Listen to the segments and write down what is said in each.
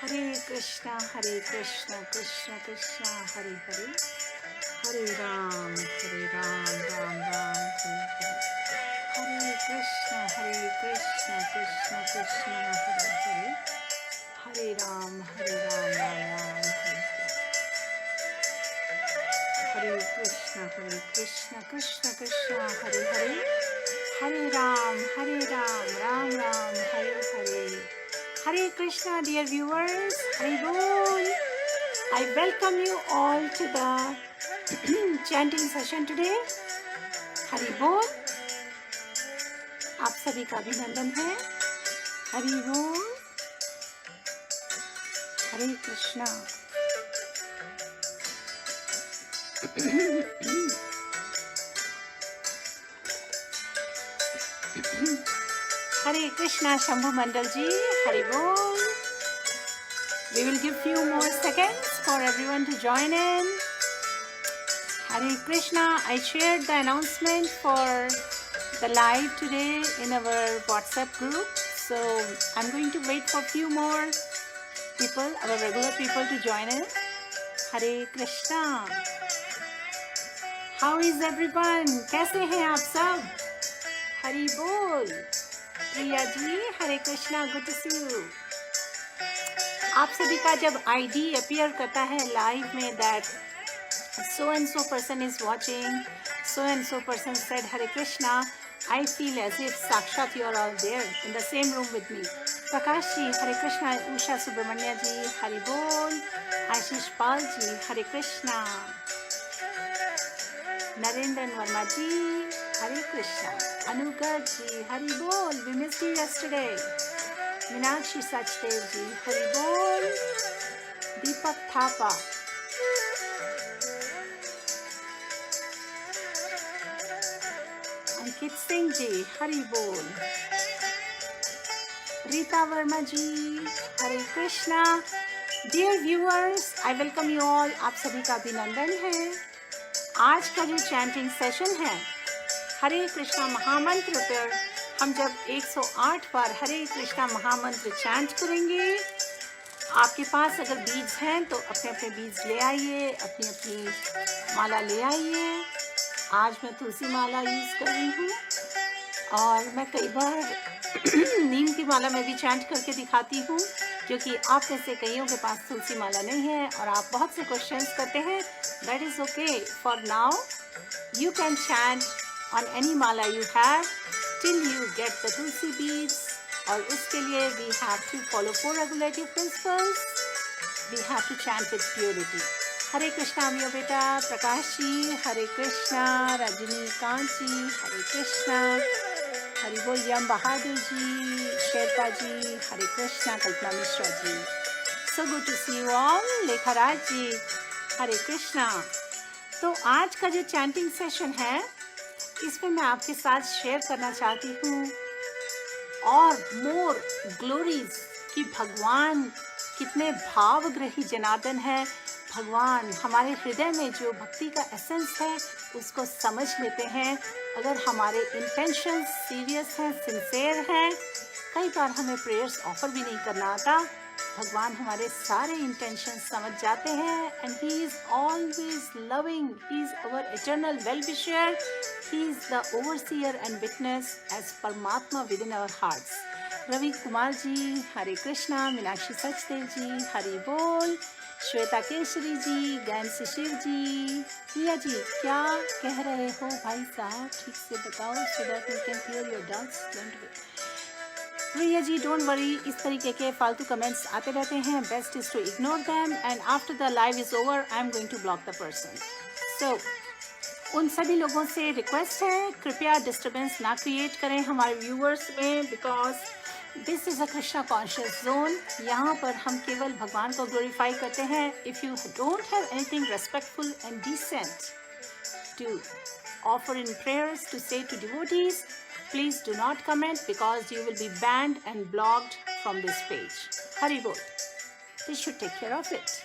Hare Krishna Krishna Krishna Hare Hare, Hare Ram Ram Ram Hare Hare, Hare Krishna Krishna Krishna Hare Hare, Hare Ram Ram Ram Hare Hare, Hare Krishna Krishna Krishna Hare Hare, Hare Ram Ram Ram Hare Hare, Hare Krishna, dear viewers, Hare Bol. I welcome you all to the chanting session today. Hare Bol. आप सभी का अभिनंदन है. हरि बोल. हरे कृष्णा. हरे कृष्णा शंभु मंडल जी. हरि बोल. We will give few more seconds for everyone to join in. Hare Krishna. I shared the announcement for the live today in our WhatsApp group. So I'm going to wait for few more people, our regular people, to join in. Hare Krishna. How is everyone? कैसे हैं आप सब? हरि बोल. Priya ji, Hare Krishna, good to see you. आप सभी का जब ID appear करता है लाइव में that so and so person is watching, so and so person said Hare Krishna, I feel as if साक्षात you are all there in the same room with me. Prakash ji, Hare Krishna. Usha Subramanya जी, हरि बोल. आशीष पाल जी, हरे कृष्णा. नरेंद्र वर्मा जी, हरे कृष्णा. अनुगत जी, हरि बोल. We missed you yesterday. Meenakshi Sachdev ji, Hari बोल. दीपक थापा. अंकित सिंह जी, हरि बोल. Rita Verma ji, Hare Krishna. Dear viewers, I welcome you all. आप सभी का अभिनंदन है. आज का जो चैंटिंग सेशन है, हरे कृष्णा महामंत्र पर हम जब 108 बार हरे कृष्णा महामंत्र चैंट करेंगे. आपके पास अगर बीज हैं तो अपने अपने बीज ले आइए, अपनी अपनी माला ले आइए. आज मैं तुलसी माला यूज़ कर रही हूँ और मैं कई बार नीम की माला में भी चैंट करके दिखाती हूँ, जो कि आप में से कईयों के पास तुलसी माला नहीं है और आप बहुत से क्वेश्चंस करते हैं. That is okay. For now you can chant on any mala you have till you get the tulsi beads. और उसके लिए we have to follow 4 regulative principles. We have to chant with purity. हरे कृष्णा अमियो बेटा. प्रकाश जी, हरे कृष्णा. रजनीकांत जी, हरे कृष्णा. हरि बोल. यम बहादुर जी, शेरपा जी, हरे कृष्णा. कल्पना Mishra ji, so good to see you all. लेखा राज जी, हरे कृष्णा. तो आज का जो चैंटिंग सेशन है, इसमें मैं आपके साथ शेयर करना चाहती हूँ और मोर ग्लोरीज कि भगवान कितने भावग्रही जनार्दन है. भगवान हमारे हृदय में जो भक्ति का एसेंस है उसको समझ लेते हैं. अगर हमारे इंटेंशन सीरियस हैं, सिंसेयर हैं, कई बार हमें प्रेयर्स ऑफर भी नहीं करना आता. भगवान हमारे सारे इंटेंशन समझ जाते हैं. And he is always loving. He is our eternal well wisher. He is the overseer and witness as Paramatma within our hearts. Ravi Kumar ji, Hare Krishna. Meenakshi Sachdev ji, Hari बोल. श्वेता केसरी जी, ज्ञान शिशिर जी. प्रिया जी, क्या कह रहे हो भाई साहब, ठीक से बताओ so that we can clear your doubts. Priya ji, don't worry. इस तरीके के फालतू कमेंट्स आते रहते हैं. Best is to ignore them and after the live is over I am going to block the person. So उन सभी लोगों से रिक्वेस्ट है, कृपया डिस्टर्बेंस ना क्रिएट करें हमारे व्यूअर्स में, because this is a Krishna conscious zone. यहाँ पर हम केवल भगवान को ग्लोरीफाई करते हैं. If you don't have anything respectful and decent to offer in prayers to say to devotees, please do not comment because you will be banned and blocked from this page. Hari Bol. This should take care of it.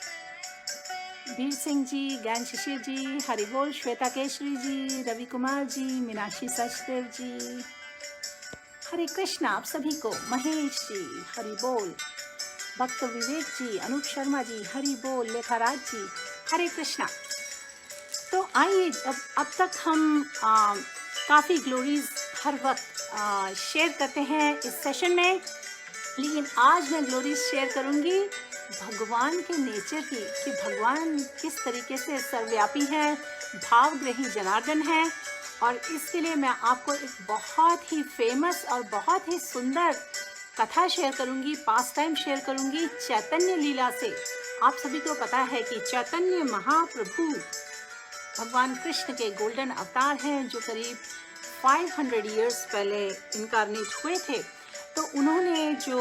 Veer Singh ji, ज्ञान शिशिर जी, हरि बोल. श्वेता केशरी जी, रवि कुमार जी, मीनाक्षी सचदेव जी, हरे कृष्णा आप सभी को. महेश जी, हरि बोल. भक्त विवेक जी, अनूप शर्मा जी, हरि बोल, लेखाराज जी, हरे कृष्णा। तो आइए, अब तक हम काफ़ी ग्लोरीज हर वक्त शेयर करते हैं इस सेशन में, लेकिन आज मैं ग्लोरीज शेयर करूंगी भगवान के नेचर की, कि भगवान किस तरीके से सर्वव्यापी हैं, भावग्रही जनार्दन हैं। और इसके लिए मैं आपको एक बहुत ही फेमस और बहुत ही सुंदर कथा शेयर करूंगी, पास टाइम शेयर करूंगी चैतन्य लीला से। आप सभी को पता है कि चैतन्य महाप्रभु भगवान कृष्ण के गोल्डन अवतार हैं, जो करीब 500 इयर्स पहले इनकारनेट हुए थे। तो उन्होंने जो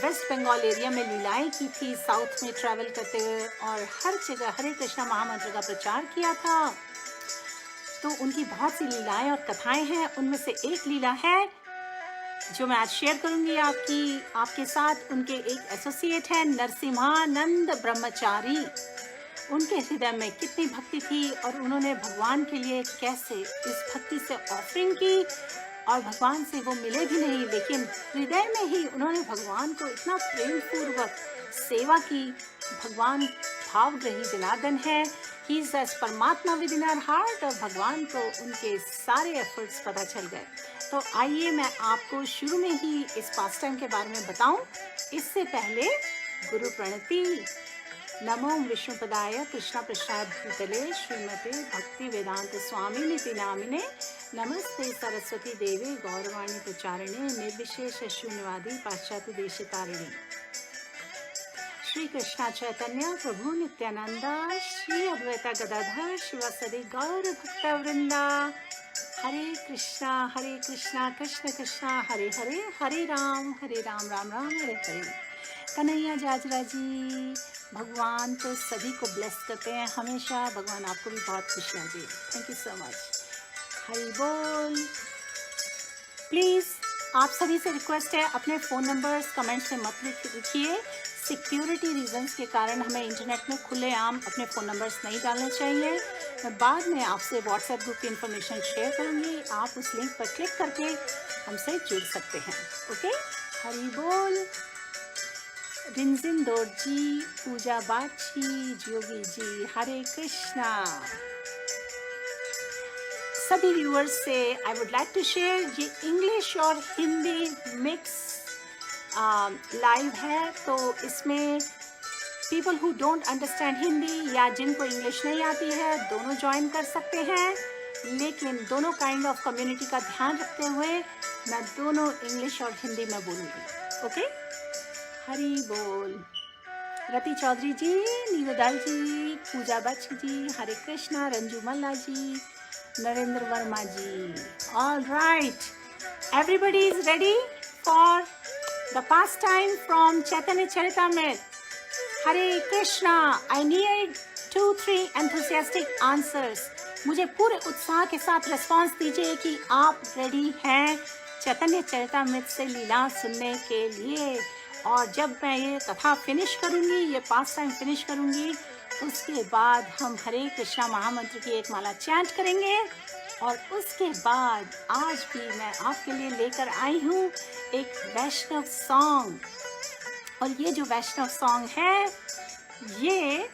वेस्ट बंगाल एरिया में लीलाएं की थी, साउथ में ट्रैवल करते हुए, और हर जगह हरे कृष्णा महामंत्र का प्रचार किया था। तो उनकी बहुत सी लीलाएं और कथाएं हैं। उनमें से एक लीला है जो मैं आज शेयर करूंगी आपके साथ। उनके एक एसोसिएट हैं नरसिम्हानंद ब्रह्मचारी। उनके हृदय में कितनी भक्ति थी और उन्होंने भगवान के लिए कैसे इस भक्ति से ऑफरिंग की, और भगवान से वो मिले भी नहीं, लेकिन हृदय में ही उन्होंने भगवान को इतना प्रेम पूर्वक सेवा की। भगवान भावग्रही जनार्दन है, he is as Paramatma within our heart, और भगवान को उनके सारे एफर्ट्स पता चल गए। तो आइए मैं आपको शुरू में ही इस पास टाइम के बारे में बताऊं। इससे पहले गुरु प्रणति। नमो विष्णुपदाय कृष्ण पृष्ठाय भूतले श्रीमते भक्ति वेदांत स्वामी निति नामिने नमस्ते सरस्वती देवी गौरवाणी प्रचारिणे निर्विशेष शून्यवादी पाश्चात्य देशतारिणे। श्री कृष्ण चैतन्य प्रभु नित्यानंद श्री अद्वैता गदाधर शिवासदि गौर भक्त वृंदा। हरे कृष्णा कृष्ण कृष्ण हरे हरे, हरे राम राम राम हरे हरे। कन्हैया जाजरा जी, भगवान तो सभी को ब्लेस करते हैं हमेशा। भगवान आपको भी बहुत खुशियाँ दे। Thank you so much. Hari बोल। प्लीज़ आप सभी से रिक्वेस्ट है, अपने फ़ोन नंबर्स कमेंट्स में मत लिखिए। सिक्योरिटी रीजंस के कारण हमें इंटरनेट में खुलेआम अपने फ़ोन नंबर्स नहीं डालने चाहिए। मैं बाद में आपसे व्हाट्सएप ग्रुप की इन्फॉर्मेशन शेयर करूँगी, आप उस लिंक पर क्लिक करके हमसे जुड़ सकते हैं। ओके, हरि बोल। रिंजिन दौर जी, पूजा बाची, जोगी जी, हरे कृष्णा। सभी व्यूअर्स से I would like to share, ये इंग्लिश और हिंदी मिक्स लाइव है, तो इसमें people who don't understand Hindi या जिनको इंग्लिश नहीं आती है, दोनों ज्वाइन कर सकते हैं। लेकिन दोनों काइंड ऑफ कम्युनिटी का ध्यान रखते हुए मैं दोनों इंग्लिश और हिंदी में बोलूँगी। ओके, हरि बोल। रति चौधरी जी, नीरदाल जी, पूजा बच्च ji, Hare Krishna, Ranju Malla ji, Narendra Verma ji. All right, everybody is ready for the pastime from Chaitanya Charitamrita. Hare Krishna. I need 2-3 enthusiastic answers. मुझे पूरे उत्साह के साथ रिस्पॉन्स दीजिए कि आप रेडी हैं चैतन्य चरितामृत से लीला सुनने के लिए। और जब मैं ये कथा फिनिश करूँगी, ये पास टाइम फिनिश करूँगी, उसके बाद हम हरे कृष्णा महामंत्र की एक माला चैंट करेंगे। और उसके बाद आज भी मैं आपके लिए लेकर आई हूँ एक वैष्णव सॉन्ग। और ये जो वैष्णव सॉन्ग है, ये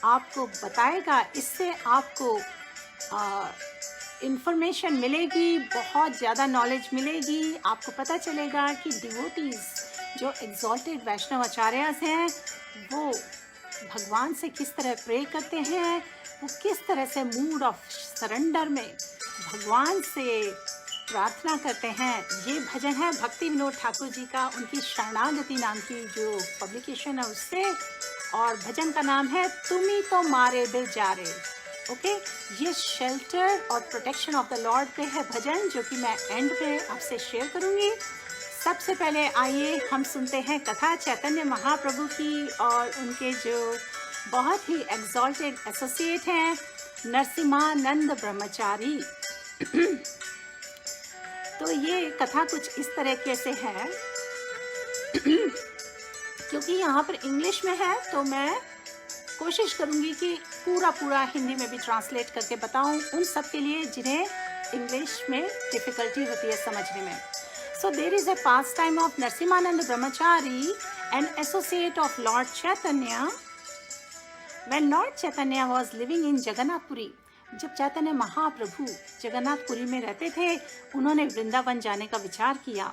आपको बताएगा, इससे आपको इन्फॉर्मेशन मिलेगी, बहुत ज़्यादा नॉलेज मिलेगी। आपको पता चलेगा कि डिवोटीज़ जो एग्जॉल्टेड वैष्णव आचार्यस हैं, वो भगवान से किस तरह प्रे करते हैं, वो किस तरह से मूड ऑफ सरेंडर में भगवान से प्रार्थना करते हैं। ये भजन है भक्ति विनोद ठाकुर जी का, उनकी शरणागति नाम की जो पब्लिकेशन है उससे, और भजन का नाम है तुम्ही तो मारे दे जा रे। ओके, ये शेल्टर और प्रोटेक्शन ऑफ द लॉर्ड पे है भजन, जो कि मैं एंड पे आपसे शेयर करूँगी। सबसे पहले आइए हम सुनते हैं कथा चैतन्य महाप्रभु की और उनके जो बहुत ही एग्जॉल्टेड एसोसिएट हैं नरसिम्हानंद ब्रह्मचारी। तो ये कथा कुछ इस तरीके से है, क्योंकि यहाँ पर इंग्लिश में है तो मैं कोशिश करूँगी कि पूरा हिंदी में भी ट्रांसलेट करके बताऊँ उन सब के लिए जिन्हें इंग्लिश में डिफ़िकल्टी होती है समझने में। So there is a pastime of Narasimhananda Brahmachari an associate of Lord Chaitanya. When Lord Chaitanya was living in Jagannath Puri, जब चैतन्य महाप्रभु जगन्नाथपुरी में रहते थे, उन्होंने वृंदावन जाने का विचार किया.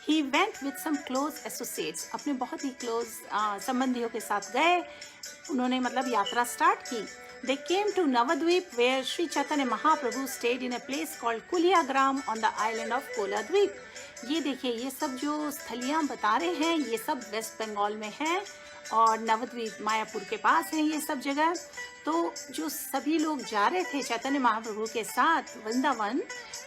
He went with some close associates. अपने बहुत ही क्लोज संबंधियों के साथ गए. उन्होंने मतलब यात्रा स्टार्ट की. They came to Navadvip where Sri Chaitanya Mahaprabhu stayed in a place called Kuliagram on the island of Koladvip. ये देखिए, ये सब जो स्थलियाँ बता रहे हैं, ये सब वेस्ट बंगाल में हैं और नवद्वीप मायापुर के पास है ये सब जगह. तो जो सभी लोग जा रहे थे चैतन्य महाप्रभु के साथ वृंदावन,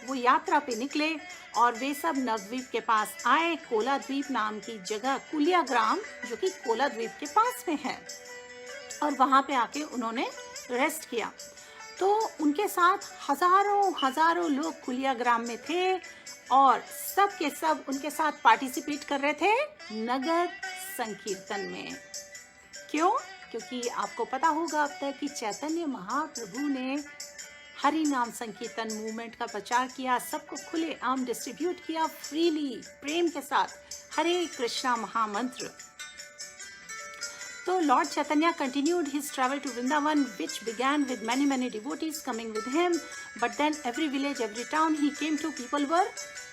वो यात्रा पे निकले और वे सब नवद्वीप के पास आए. कोलाद्वीप नाम की जगह, कुलियाग्राम, जो कि कोलाद्वीप के पास में है, और वहाँ पे आके उन्होंने रेस्ट किया. तो उनके साथ हजारों लोग कुलियाग्राम में थे और सब के सब उनके साथ पार्टिसिपेट कर रहे थे नगर संकीर्तन में. क्यों? क्योंकि आपको पता होगा अब तक कि चैतन्य महाप्रभु ने हरि नाम संकीर्तन मूवमेंट का प्रचार किया, सबको खुले आम डिस्ट्रीब्यूट किया फ्रीली, प्रेम के साथ हरे कृष्णा महामंत्र. So Lord Chaitanya continued his travel to Vrindavan, which began with many devotees coming with him. But then every village, every town he came to, people were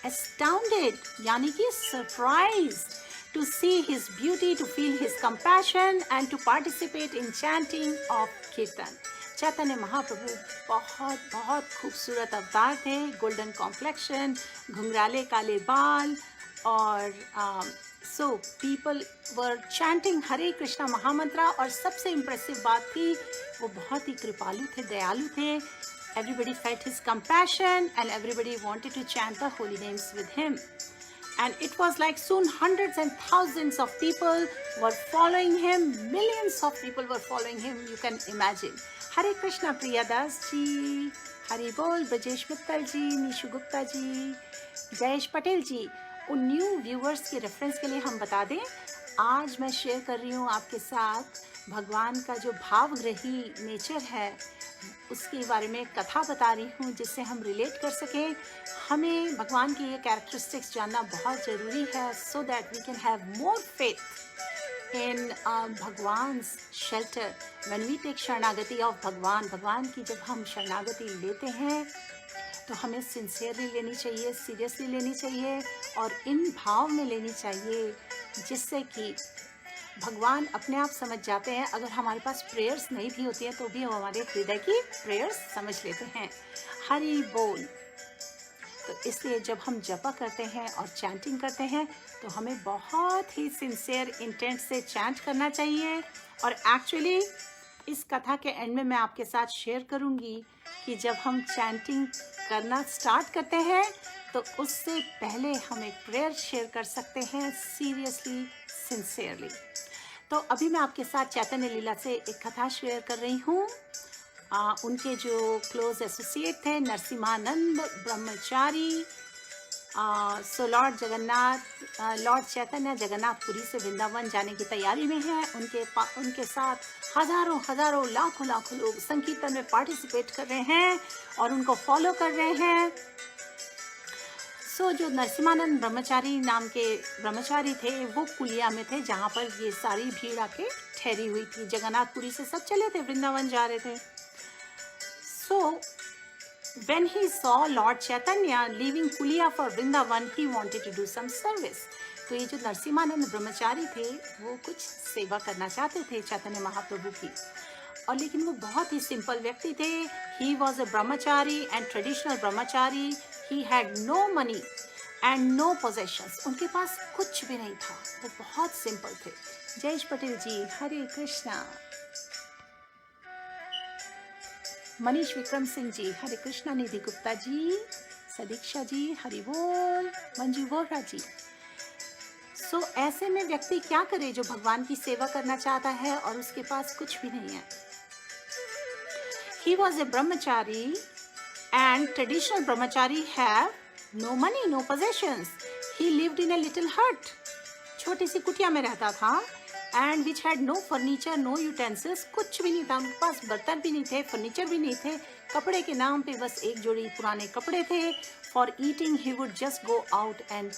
astounded, यानी कि surprised, to see his beauty, to feel his compassion and to participate in chanting of Kirtan. Chaitanya Mahaprabhu बहुत खूबसूरत अवतार थे. Golden complexion, घुंघराले काले बाल, और so people were chanting Hare Krishna महामंत्रा. और सबसे इम्प्रेसिव बात थी, वो बहुत ही कृपालु थे, दयालु थे. Everybody felt his compassion and everybody wanted to chant the holy names with him. And it was like soon hundreds and thousands of people were following him. Millions of people were following him, you can imagine. Hare Krishna Priyadas ji, Hari Bol, Brajesh Mittal ji, Nishu Gupta ji, Jayesh Patel ji. उन new viewers के reference के लिए हम बता दें, आज मैं share कर रही हूँ आपके साथ भगवान का जो भावग्रही नेचर है, उसके बारे में कथा बता रही हूँ, जिससे हम रिलेट कर सकें. हमें भगवान की ये कैरेक्टरिस्टिक्स जानना बहुत ज़रूरी है, so that we can have more faith in Bhagwan shelter. When we take sharanagati of भगवान की जब हम शरणागति लेते हैं तो हमें सिंसियरली लेनी चाहिए, सीरियसली लेनी चाहिए, और इन भाव में लेनी चाहिए जिससे कि भगवान अपने आप समझ जाते हैं. अगर हमारे पास प्रेयर्स नहीं भी होती हैं तो भी वो हमारे हृदय की प्रेयर्स समझ लेते हैं. हरि बोल. तो इसलिए जब हम जपा करते हैं और चैंटिंग करते हैं तो हमें बहुत ही सिंसियर इंटेंट से चैंट करना चाहिए. और एक्चुअली इस कथा के एंड में मैं आपके साथ शेयर करूंगी कि जब हम चैंटिंग करना स्टार्ट करते हैं तो उससे पहले हम एक प्रेयर शेयर कर सकते हैं, सीरियसली, सिंसियरली. तो अभी मैं आपके साथ चैतन्य लीला से एक कथा शेयर कर रही हूँ. उनके जो क्लोज एसोसिएट थे नरसिम्हानंद ब्रह्मचारी. सो लॉर्ड चैतन्य जगन्नाथपुरी से वृंदावन जाने की तैयारी में है. उनके साथ हजारों लाखों लोग संकीर्तन में पार्टिसिपेट कर रहे हैं और उनको फॉलो कर रहे हैं. सो जो नरसिम्हानंद ब्रह्मचारी नाम के ब्रह्मचारी थे, वो कुलिया में थे जहाँ पर ये सारी भीड़ आके ठहरी हुई थी. जगन्नाथपुरी से सब चले थे, वृंदावन जा रहे थे. सो when he saw Lord Chaitanya leaving Kulia for Vrindavan, he wanted to do some service. तो ये जो नरसिम्हानंद ब्रह्मचारी थे, वो कुछ सेवा करना चाहते थे चैतन्य महाप्रभु की, और लेकिन वो बहुत ही सिंपल व्यक्ति थे. He was a brahmachari and traditional brahmachari. He had no money and no possessions. उनके पास कुछ भी नहीं था, वो बहुत सिंपल थे. जयेश पटेल जी, हरे कृष्णा. मनीष विक्रम सिंह जी, हरे कृष्णा. निधि गुप्ता जी, सदीक्षा जी, हरि बोल. मंजू वोहरा जी. सो ऐसे में व्यक्ति क्या करे जो भगवान की सेवा करना चाहता है और उसके पास कुछ भी नहीं है. He was a brahmachari and traditional brahmachari have no money, no possessions. He lived in a little hut. छोटी सी कुटिया में रहता था. And which had no furniture, no utensils. कुछ भी नहीं था उनके पास, बर्तन भी नहीं थे, फर्नीचर भी नहीं थे. कपड़े के नाम पे बस एक जोड़ी पुराने कपड़े थे. For eating he would just go out and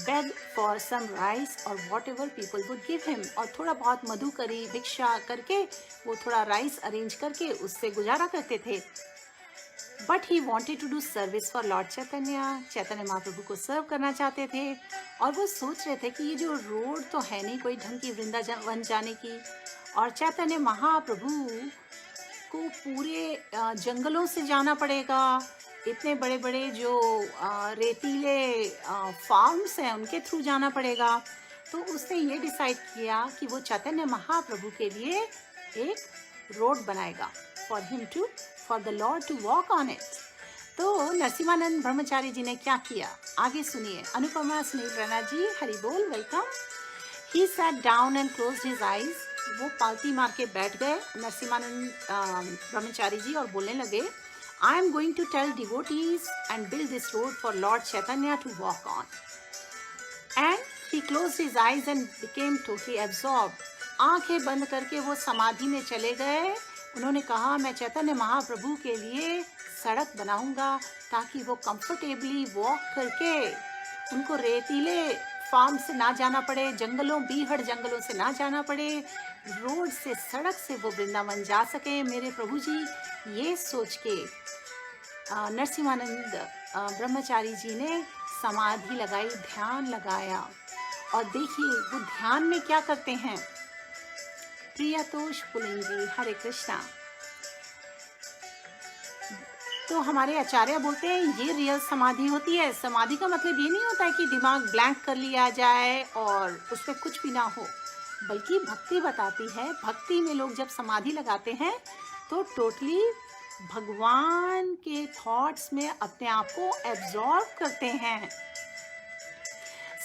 beg for some rice or whatever people would give him, और थोड़ा बहुत मधु करी भिक्षा करके वो थोड़ा राइस अरेंज करके उससे गुजारा करते थे. But he wanted to do service for Lord Chaitanya. Chaitanya Mahaprabhu को सर्व करना चाहते थे और वो सोच रहे थे कि ये जो रोड तो है नहीं कोई ढंग की वृंदावन जाने की, और चैतन्य महाप्रभु को पूरे जंगलों से जाना पड़ेगा, इतने बड़े बड़े जो रेतीले फार्म्स हैं उनके थ्रू जाना पड़ेगा. तो उसने ये डिसाइड किया कि वो चैतन्य महाप्रभु के लिए एक रोड बनाएगा for the Lord to walk on it. तो नरसिम्हानंद ब्रह्मचारी जी ने क्या किया आगे सुनिए. अनुपमा सुनील रैना जी, हरि बोल, welcome. He sat down and closed his eyes. वो पालती मार के बैठ गए नरसिम्हानंद ब्रह्मचारी जी और बोलने लगे, I am going to tell devotees and build this road for Lord Chaitanya to walk on. And he closed his eyes and became totally absorbed. आंखें बंद करके वो समाधि में चले गए. उन्होंने कहा, मैं चैतन्य महाप्रभु के लिए सड़क बनाऊंगा ताकि वो कंफर्टेबली वॉक करके, उनको रेतीले फार्म से ना जाना पड़े, जंगलों बीहड़ जंगलों से ना जाना पड़े, रोड से सड़क से वो वृंदावन जा सके. मेरे प्रभु जी, ये सोच के नरसिम्हानंद ब्रह्मचारी जी ने समाधि लगाई, ध्यान लगाया. और देखिए वो ध्यान में क्या करते हैं. प्रियतोष पुलिंग जी, हरे कृष्णा. तो हमारे आचार्य बोलते हैं ये रियल समाधि होती है. समाधि का मतलब ये नहीं होता है कि दिमाग ब्लैंक कर लिया जाए और उसमें कुछ भी ना हो, बल्कि भक्ति बताती है. भक्ति में लोग जब समाधि लगाते हैं तो टोटली भगवान के थॉट्स में अपने आप को एब्जॉर्ब करते हैं.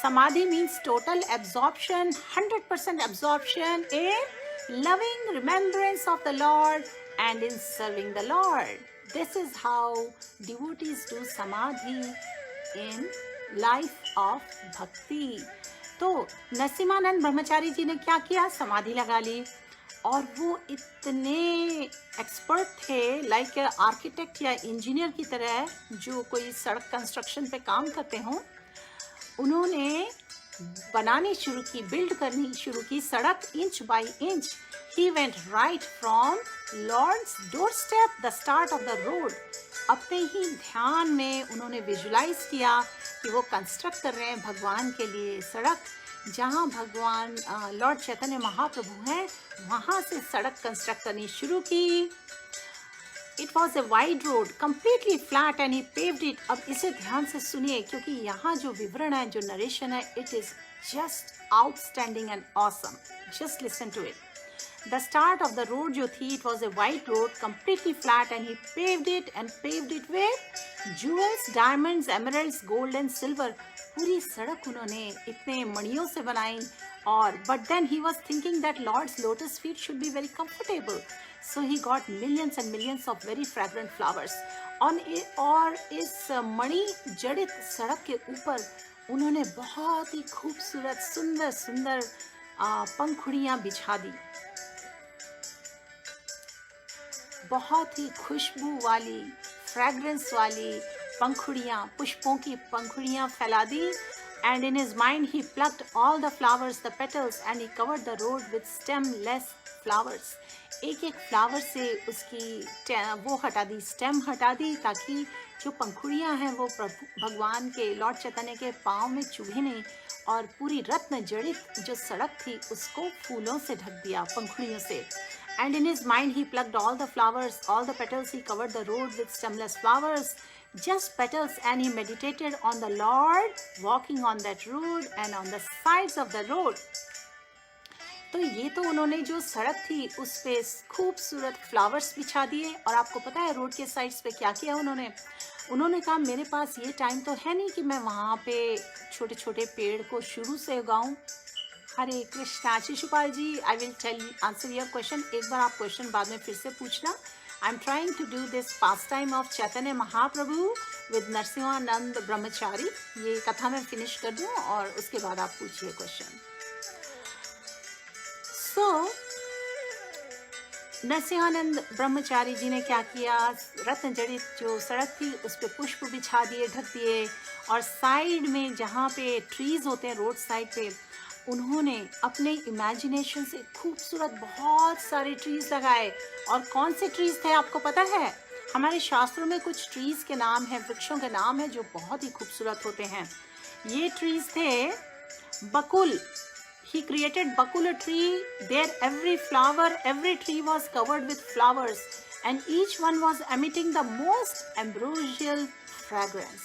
समाधि means total absorption, 100% absorption in loving remembrance of the Lord and in serving the Lord. This is how devotees do samadhi in life of bhakti. तो नरसिम्हानंद ब्रह्मचारी जी ने क्या किया, समाधि लगा ली. और वो इतने एक्सपर्ट थे, लाइक आर्किटेक्ट या इंजीनियर की तरह, जो कोई सड़क कंस्ट्रक्शन पे काम करते हों. उन्होंने बनानी शुरू की, बिल्ड करनी शुरू की सड़क inch by inch. He went right from Lord's door step, the start of the road. अपने ही ध्यान में उन्होंने विजुलाइज किया कि वो कंस्ट्रक्ट कर रहे हैं भगवान के लिए सड़क. जहाँ भगवान लॉर्ड चैतन्य महाप्रभु हैं वहाँ से सड़क कंस्ट्रक्ट करनी शुरू की. It was a wide road, completely flat, and he paved it. अब इसे ध्यान से सुनिए क्योंकि यहाँ जो विवरण है, जो नरेशन है, it is just outstanding and awesome. Just listen to it. The start of the road जो थी, it was a wide road, completely flat, and he paved it with jewels, diamonds, emeralds, gold and silver. पूरी सड़क उन्होंने इतने मणियों से बनाई. और but then he was thinking that Lord's lotus feet should be very comfortable. So he got millions and millions of very fragrant flowers. और इस मणि जड़ित सड़क के ऊपर उन्होंने बहुत ही खूबसूरत सुंदर सुंदर पंखुड़ियाँ बिछा दी. बहुत ही खुशबू वाली, फ्रेग्रेंस वाली पंखुड़ियाँ, पुष्पों की पंखुड़ियाँ फैला दी. And in his mind he plucked all the flowers, the petals, and he covered the road with stemless flowers. एक एक फ्लावर से उसकी वो हटा दी, स्टेम हटा दी, ताकि जो पंखुड़ियाँ हैं वो भगवान के लॉर्ड चैतन्य के पाँव में चुभे नहीं. और पूरी रत्न जड़ित जो सड़क थी उसको फूलों से ढक दिया, पंखुड़ियों से. And in his mind he plucked all the flowers, all the petals, he covered the road with stemless flowers, just petals, and he meditated on the Lord walking on that road and on the sides of the road. तो ये तो उन्होंने जो सड़क थी उस पे खूबसूरत फ्लावर्स बिछा दिए. और आपको पता है रोड के साइड्स पे क्या किया उन्होंने कहा, मेरे पास ये टाइम तो है नहीं कि मैं वहाँ पे छोटे छोटे पेड़ को शुरू से उगाऊं. Hare Krishna. Shishupal ji, I will tell answer your question. एक बार आप क्वेश्चन बाद में फिर से पूछना. I am trying to do this pastime of Chaitanya Mahaprabhu with Narasimhananda Brahmachari. ये कथा मैं फिनिश कर दूँ और उसके बाद आप पूछिए क्वेश्चन. सो नरसिम्हानंद ब्रह्मचारी जी ने क्या किया, रत्न जड़ित जो सड़क थी उस पर पुष्प बिछा दिए, ढक दिए. और साइड में जहाँ पे ट्रीज होते हैं रोड साइड पे, उन्होंने अपने इमेजिनेशन से खूबसूरत बहुत सारे ट्रीज लगाए। और कौन से ट्रीज थे आपको पता है? हमारे शास्त्रों में कुछ ट्रीज के नाम हैं, वृक्षों के नाम हैं जो बहुत ही खूबसूरत होते हैं। ये ट्रीज थे बकुल। He created bakul, a tree. There every tree was covered with flowers, and each one was emitting the most ambrosial fragrance.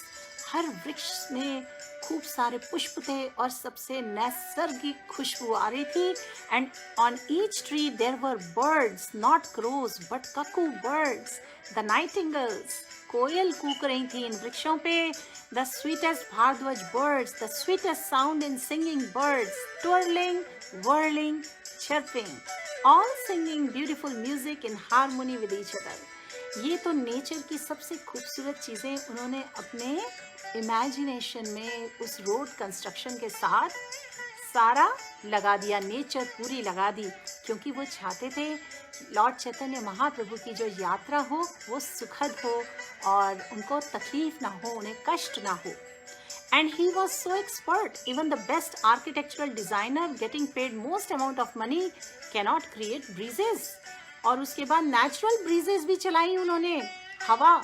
हर वृक्ष में खूब सारे पुष्प थे और सबसे नैसर्गिक खुशबू आ रही थी। And on each tree there were birds, not crows but cuckoo birds, the nightingales. कोयल कूक रही थी इन वृक्षों पे। The sweetest Bhardwaj birds, the sweetest sound in singing birds, twirling, whirling, chirping, all singing beautiful music in harmony with each other. ये तो nature की सबसे खूबसूरत चीज़ें उन्होंने अपने इमेजिनेशन में उस रोड कंस्ट्रक्शन के साथ सारा लगा दिया, नेचर पूरी लगा दी, क्योंकि वो चाहते थे लॉर्ड चैतन्य महाप्रभु की जो यात्रा हो वो सुखद हो और उनको तकलीफ ना हो, उन्हें कष्ट ना हो। And he was so expert, even the best architectural designer getting paid most amount of money cannot create breezes. और उसके बाद नेचुरल ब्रीजेस भी चलाई उन्होंने। हवा,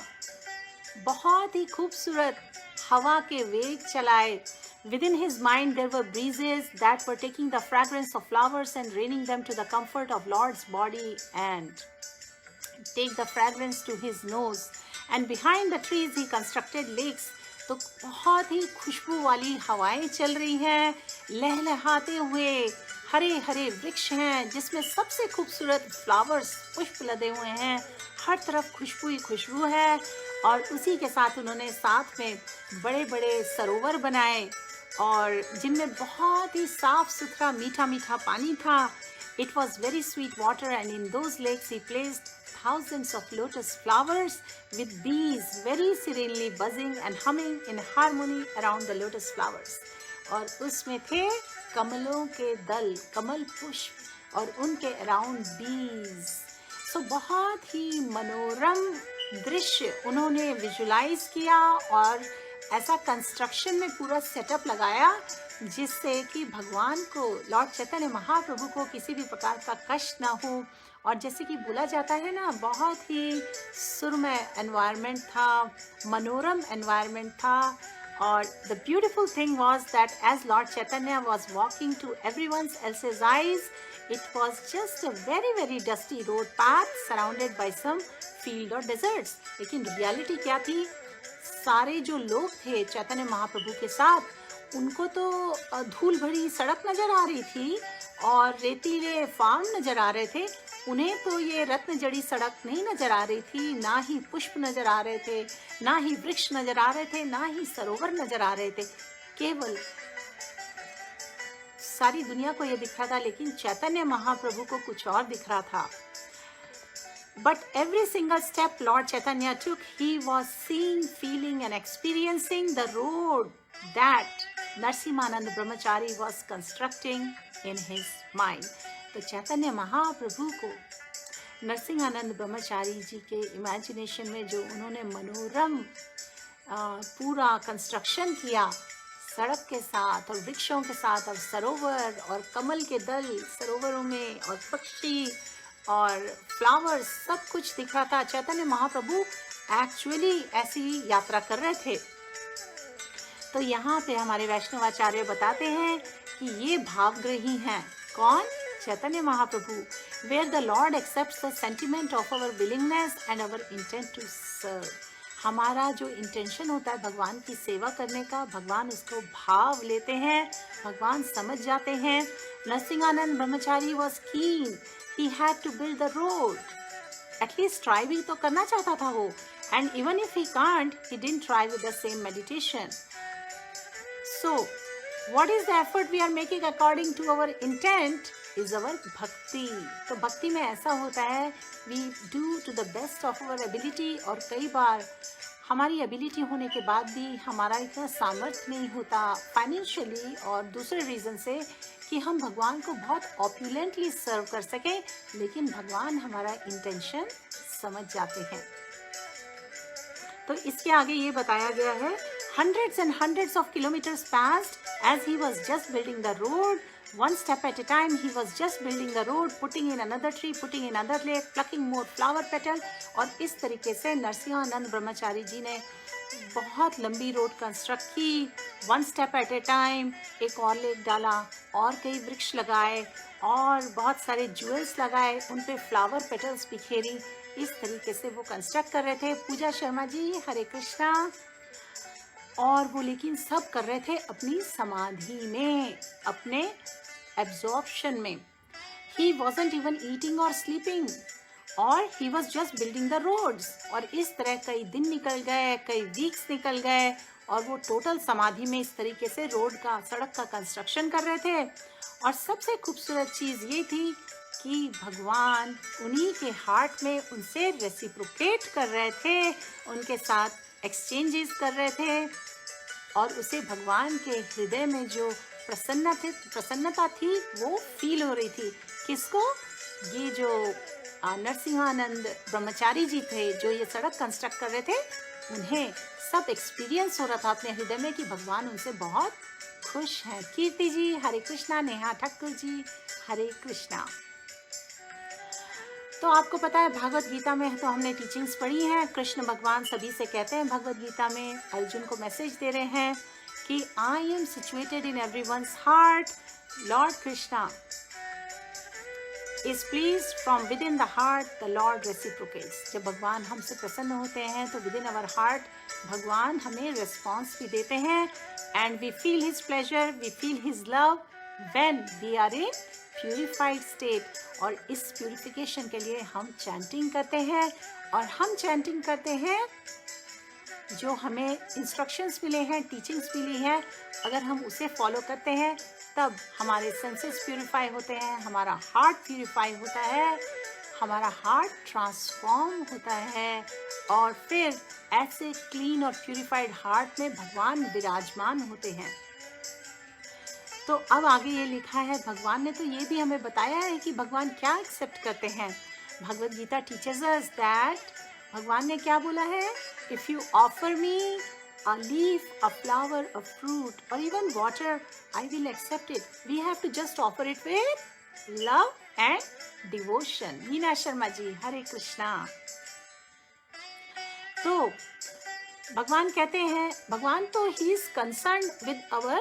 बहुत ही खूबसूरत हवा के वेग चलाए। Within his mind there were breezes that were taking the fragrance of flowers and raining them to the comfort of Lord's body and take the fragrance to his nose. And behind the trees he constructed lakes. तो बहुत ही खुशबू वाली हवाएं चल रही हैं, लहलहाते हुए हरे हरे वृक्ष हैं जिसमें सबसे खूबसूरत फ्लावर्स, पुष्प लदे हुए हैं, हर तरफ खुशबू ही खुशबू है। और उसी के साथ उन्होंने साथ में बड़े बड़े सरोवर बनाए और जिनमें बहुत ही साफ सुथरा मीठा मीठा पानी था। It was very sweet water, and in those lakes he placed thousands of lotus flowers with bees very serenely buzzing and humming in harmony around the lotus flowers. और उसमें थे कमलों के दल, कमल पुष्प और उनके अराउंड बीज। सो बहुत ही मनोरम दृश्य उन्होंने विजुलाइज किया और ऐसा कंस्ट्रक्शन में पूरा सेटअप लगाया जिससे कि भगवान को, लॉर्ड चैतन्य महाप्रभु को किसी भी प्रकार का कष्ट ना हो। और जैसे कि बोला जाता है ना, बहुत ही सुरमय एनवायरनमेंट था, मनोरम एनवायरनमेंट था। और the beautiful thing was that as Lord Chaitanya was walking to everyone else's eyes, it was just a very very dusty road path surrounded by some field or deserts. लेकिन रियलिटी क्या थी? सारे जो लोग थे चैतन्य महाप्रभु के साथ, उनको तो धूल भरी सड़क नजर आ रही थी और रेतीले फार्म नजर आ रहे थे। उन्हें तो ये रत्न जड़ी सड़क नहीं नजर आ रही थी, ना ही पुष्प नजर आ रहे थे, ना ही वृक्ष नजर आ रहे थे, ना ही सरोवर नजर आ रहे थे। केवल सारी दुनिया को ये दिख रहा था, लेकिन चैतन्य महाप्रभु को कुछ और दिख रहा था। But every single step Lord Chaitanya took, he was seeing, feeling and experiencing the road that Narsimanand Brahmachari was constructing in his mind. तो चैतन्य महाप्रभु को नरसिंहानंद ब्रह्मचारी जी के इमेजिनेशन में जो उन्होंने मनोरम पूरा कंस्ट्रक्शन किया सड़क के साथ और वृक्षों के साथ और सरोवर और कमल के दल सरोवरों में और पक्षी और फ्लावर्स, सब कुछ दिख रहा था। चैतन्य महाप्रभु एक्चुअली ऐसी यात्रा कर रहे थे। तो यहाँ पे हमारे वैष्णवाचार्य बताते हैं कि ये भावग्रही हैं। कौन? Chaitanya Mahaprabhu. Where the Lord accepts the sentiment of our willingness and our intent to serve. हमारा जो इंटेंशन होता है भगवान की सेवा करने का, भगवान उसको भाव लेते हैं, भगवान समझ जाते हैं। नरसिंहानंद ब्रह्मचारी वॉज कीन, he had to build the road. At least try भी तो करना चाहता था वो। And even if he can't, he didn't try with the same meditation. So, what is the effort we are making according to our intent is our bhakti. तो भक्ति में ऐसा होता है, we do to the best of our ability, और कई बार हमारी ability होने के बाद भी हमारा इतना सामर्थ्य नहीं होता फाइनेंशियली और दूसरे रीज़न से कि हम भगवान को बहुत ऑप्युलेंटली सर्व कर सकें, लेकिन भगवान हमारा इंटेंशन समझ जाते हैं। तो इसके आगे ये बताया गया है, Hundreds and hundreds of kilometers passed as he was just building the road. One step at a time, he was just building the road, putting in another tree, putting in another lake, plucking more flower petal. और इस तरीके से नरसिंहानंद ब्रह्मचारी जी ने बहुत लंबी road construct की. One step at A time, एक और लेक डाला और कई वृक्ष लगाए और बहुत सारे ज्वेल्स लगाए, उन पे फ्लावर पेटल्स बिखेरी. इस तरीके से वो कंस्ट्रक्ट कर रहे थे. पूजा शर्मा जी, हरे कृष्णा. और वो लेकिन सब कर रहे थे अपनी समाधि में, अपने एब्जॉर्प्शन में. ही वॉजंट इवन ईटिंग और स्लीपिंग और he was just building the roads. और इस तरह कई दिन निकल गए, कई वीक्स निकल गए और वो टोटल समाधि में इस तरीके से रोड का, सड़क का कंस्ट्रक्शन कर रहे थे. और सबसे खूबसूरत चीज़ ये थी कि भगवान उन्हीं के हार्ट में उनसे रेसिप्रोकेट कर रहे थे, उनके साथ एक्सचेंजेस कर रहे थे. और उसे भगवान के हृदय में जो प्रसन्नता थी वो फील हो रही थी. किसको? ये जो नरसिंहानंद ब्रह्मचारी जी थे, जो ये सड़क कंस्ट्रक्ट कर रहे थे, उन्हें सब एक्सपीरियंस हो रहा था अपने हृदय में कि भगवान उनसे बहुत खुश हैं. कीर्ति जी, हरे कृष्णा. नेहा ठाकुर जी, हरे कृष्णा. तो आपको पता है भागवत गीता में तो हमने टीचिंग्स पढ़ी हैं. कृष्ण भगवान सभी से कहते हैं भगवत गीता में, अर्जुन को मैसेज दे रहे हैं कि I am situated in everyone's heart. Lord Krishna is please from with in the heart the Lord reciprocates. जब भगवान हमसे प्रसन्न होते हैं तो विद इन अवर हार्ट भगवान हमें रिस्पॉन्स भी देते हैं. And we feel his pleasure, we feel his love when we are in purified state. और इस प्यूरिफिकेशन के लिए हम चैंटिंग करते हैं. और हम चैंटिंग करते हैं जो हमें इंस्ट्रक्शंस मिले हैं, टीचिंग्स मिली हैं. अगर हम उसे फॉलो करते हैं तब हमारे सेंसेस प्यूरिफाई होते हैं, हमारा हार्ट प्यूरिफाई होता है, हमारा हार्ट ट्रांसफॉर्म होता है. और फिर ऐसे क्लीन और प्यूरिफाइड हार्ट में भगवान विराजमान होते हैं. तो अब आगे ये लिखा है, भगवान ने तो ये भी हमें बताया है कि भगवान क्या एक्सेप्ट करते हैं. Bhagavad Gita teachers us that, भगवान ने क्या बोला है, if you offer me a leaf, a flower, a fruit or even water, I will accept it. We have to just offer it with love and devotion. Meena Sharma ji, Hare Krishna. तो भगवान कहते हैं, भगवान तो he is concerned with our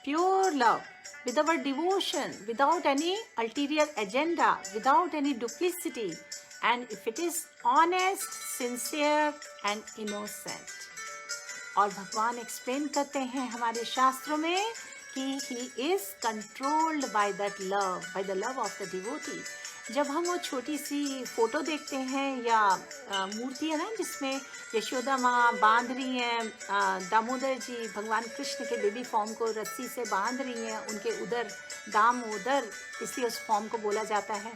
pure love, with our devotion, without any ulterior agenda, without any duplicity, and if it is honest, sincere and innocent. और भगवान explain करते हैं हमारे शास्त्रों में कि he is controlled by that love, bye the love of the devotee. जब हम वो छोटी सी फोटो देखते हैं या मूर्ति है ना जिसमें यशोदा माँ बांध रही हैं दामोदर जी भगवान कृष्ण के बेबी फॉर्म को रस्सी से बांध रही हैं, उनके उदर दामोदर, इसलिए उस फॉर्म को बोला जाता है.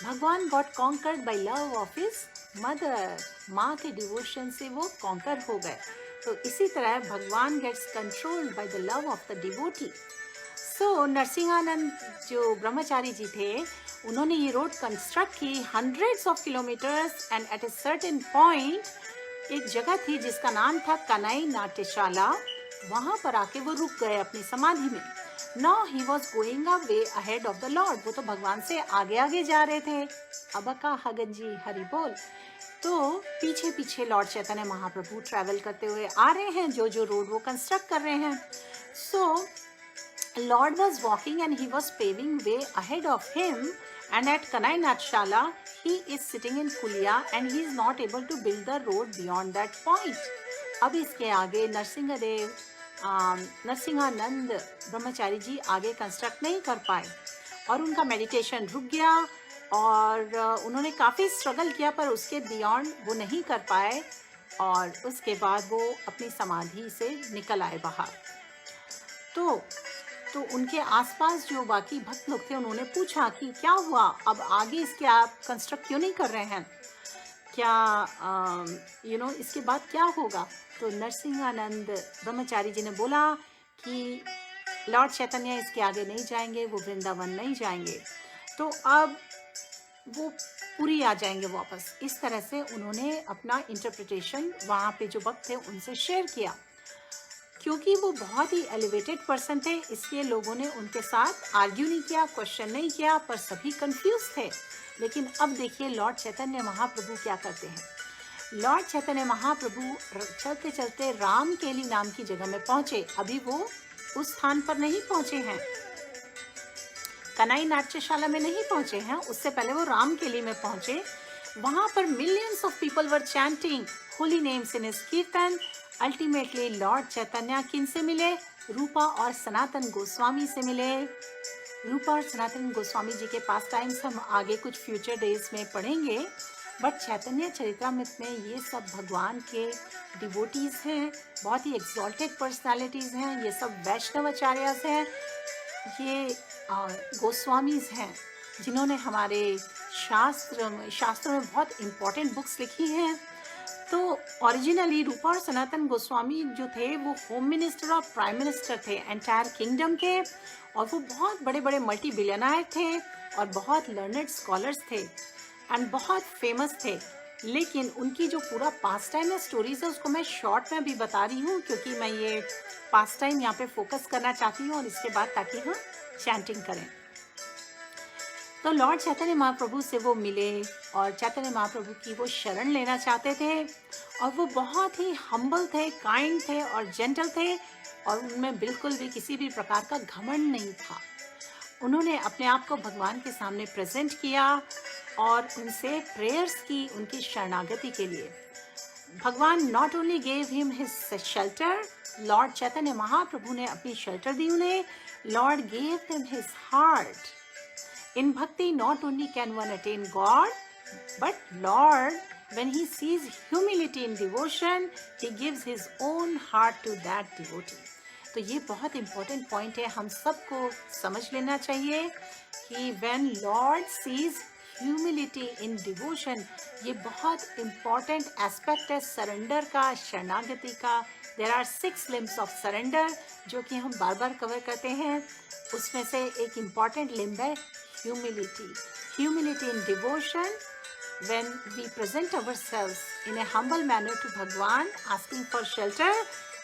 Bhagwan got conquered by love of his mother. माँ के डिवोशन से वो कॉन्कर हो गए. तो इसी तरह भगवान gets controlled by the love of the devotee. So Narasimhananda जो ब्रह्मचारी जी थे, उन्होंने ये रोड कंस्ट्रक्ट की hundreds of kilometres. And at a certain point एक जगह थी जिसका नाम था कनाई नाट्यशाला. वहाँ पर आके वो रुक गए अपनी समाधि में. Now he was going a way ahead of the Lord. वो तो भगवान से आगे आगे जा रहे थे. अबका हगन जी, हरि बोल. तो पीछे पीछे लॉर्ड चैतन्य महाप्रभु ट्रैवल करते हुए आ रहे हैं, जो जो रोड वो कंस्ट्रक्ट कर रहे हैं. So Lord was walking and he was paving way ahead of him. And at Kanai Natyashala he is sitting in Kulia and he is not able to build the road beyond that point. अब इसके आगे नरसिंहानंद ब्रह्मचारी जी आगे construct नहीं कर पाए और उनका meditation रुक गया और उन्होंने काफ़ी स्ट्रगल किया, पर उसके बियॉन्ड वो नहीं कर पाए. और उसके बाद वो अपनी समाधि से निकल आए बाहर. तो उनके आसपास जो बाकी भक्त लोग थे, उन्होंने पूछा कि क्या हुआ, अब आगे इसके आप कंस्ट्रक्ट क्यों नहीं कर रहे हैं, क्या इसके बाद क्या होगा. तो नरसिंहानंद ब्रह्मचारी जी ने बोला कि लॉर्ड चैतन्य इसके आगे नहीं जाएंगे, वो वृंदावन नहीं जाएंगे, तो अब वो पूरी आ जाएंगे वापस. इस तरह से उन्होंने अपना इंटरप्रिटेशन वहाँ पे जो भक्त थे उनसे शेयर किया. क्योंकि वो बहुत ही एलिवेटेड पर्सन थे, इसलिए लोगों ने उनके साथ आर्ग्यू नहीं किया, क्वेश्चन नहीं किया, पर सभी कंफ्यूज थे। लेकिन अब देखिए लॉर्ड चैतन्य महाप्रभु क्या करते हैं। लॉर्ड चैतन्य महाप्रभु चलते चलते रामकेली नाम की जगह में पहुंचे। अभी वो उस स्थान पर नहीं पहुंचे हैं, कनाई नाट्यशाला में नहीं पहुंचे हैं, उससे पहले वो रामकेली में पहुंचे। वहां पर millions of people were chanting Holi names in his कीर्तन। अल्टीमेटली लॉर्ड चैतन्य किन से मिले? रूपा और सनातन गोस्वामी से मिले। रूपा और सनातन गोस्वामी जी के पास टाइम्स हम आगे कुछ फ्यूचर डेज में पढ़ेंगे, बट चैतन्य चरितामृत में ये सब भगवान के डिवोटीज हैं, बहुत ही एक्सॉल्टेड पर्सनालिटीज हैं, ये सब वैष्णवाचार्यस हैं, ये गोस्वामीज हैं जिन्होंने हमारे शास्त्रों में बहुत इम्पोर्टेंट बुक्स लिखी हैं। तो ओरिजिनली रूपा और सनातन गोस्वामी जो थे वो होम मिनिस्टर और प्राइम मिनिस्टर थे एंटायर किंगडम के, और वो बहुत बड़े बड़े मल्टी बिलियनर थे और बहुत लर्नड स्कॉलर्स थे एंड बहुत फेमस थे। लेकिन उनकी जो पूरा पास टाइम या स्टोरीज है उसको मैं शॉर्ट में भी बता रही हूँ, क्योंकि मैं ये पास टाइम यहाँ पे फोकस करना चाहती हूँ और इसके बाद ताकि हम चैंटिंग करें। तो लॉर्ड चैतन्य महाप्रभु से वो मिले और चैतन्य महाप्रभु की वो शरण लेना चाहते थे, और वो बहुत ही हम्बल थे, काइंड थे और जेंटल थे, और उनमें बिल्कुल भी किसी भी प्रकार का घमंड नहीं था। उन्होंने अपने आप को भगवान के सामने प्रेजेंट किया और उनसे प्रेयर्स की उनकी शरणागति के लिए। भगवान not only gave him his shelter, Lord Chaitanya Mahaprabhu ने अपनी शेल्टर दी उन्हें, Lord gave him his heart. In bhakti, not only can one attain God, but Lord, when he sees humility in devotion, he gives his own heart to that devotee. तो ये बहुत important point है, हम सबको समझ लेना चाहिए कि when Lord sees humility in devotion, ये बहुत important aspect है surrender का, शरणागति का। There are 6 limbs of surrender जो कि हम बार बार कवर करते हैं। उसमें से एक important limb है humility. Humility in devotion, when we present ourselves in a humble manner to Bhagwan, asking for shelter,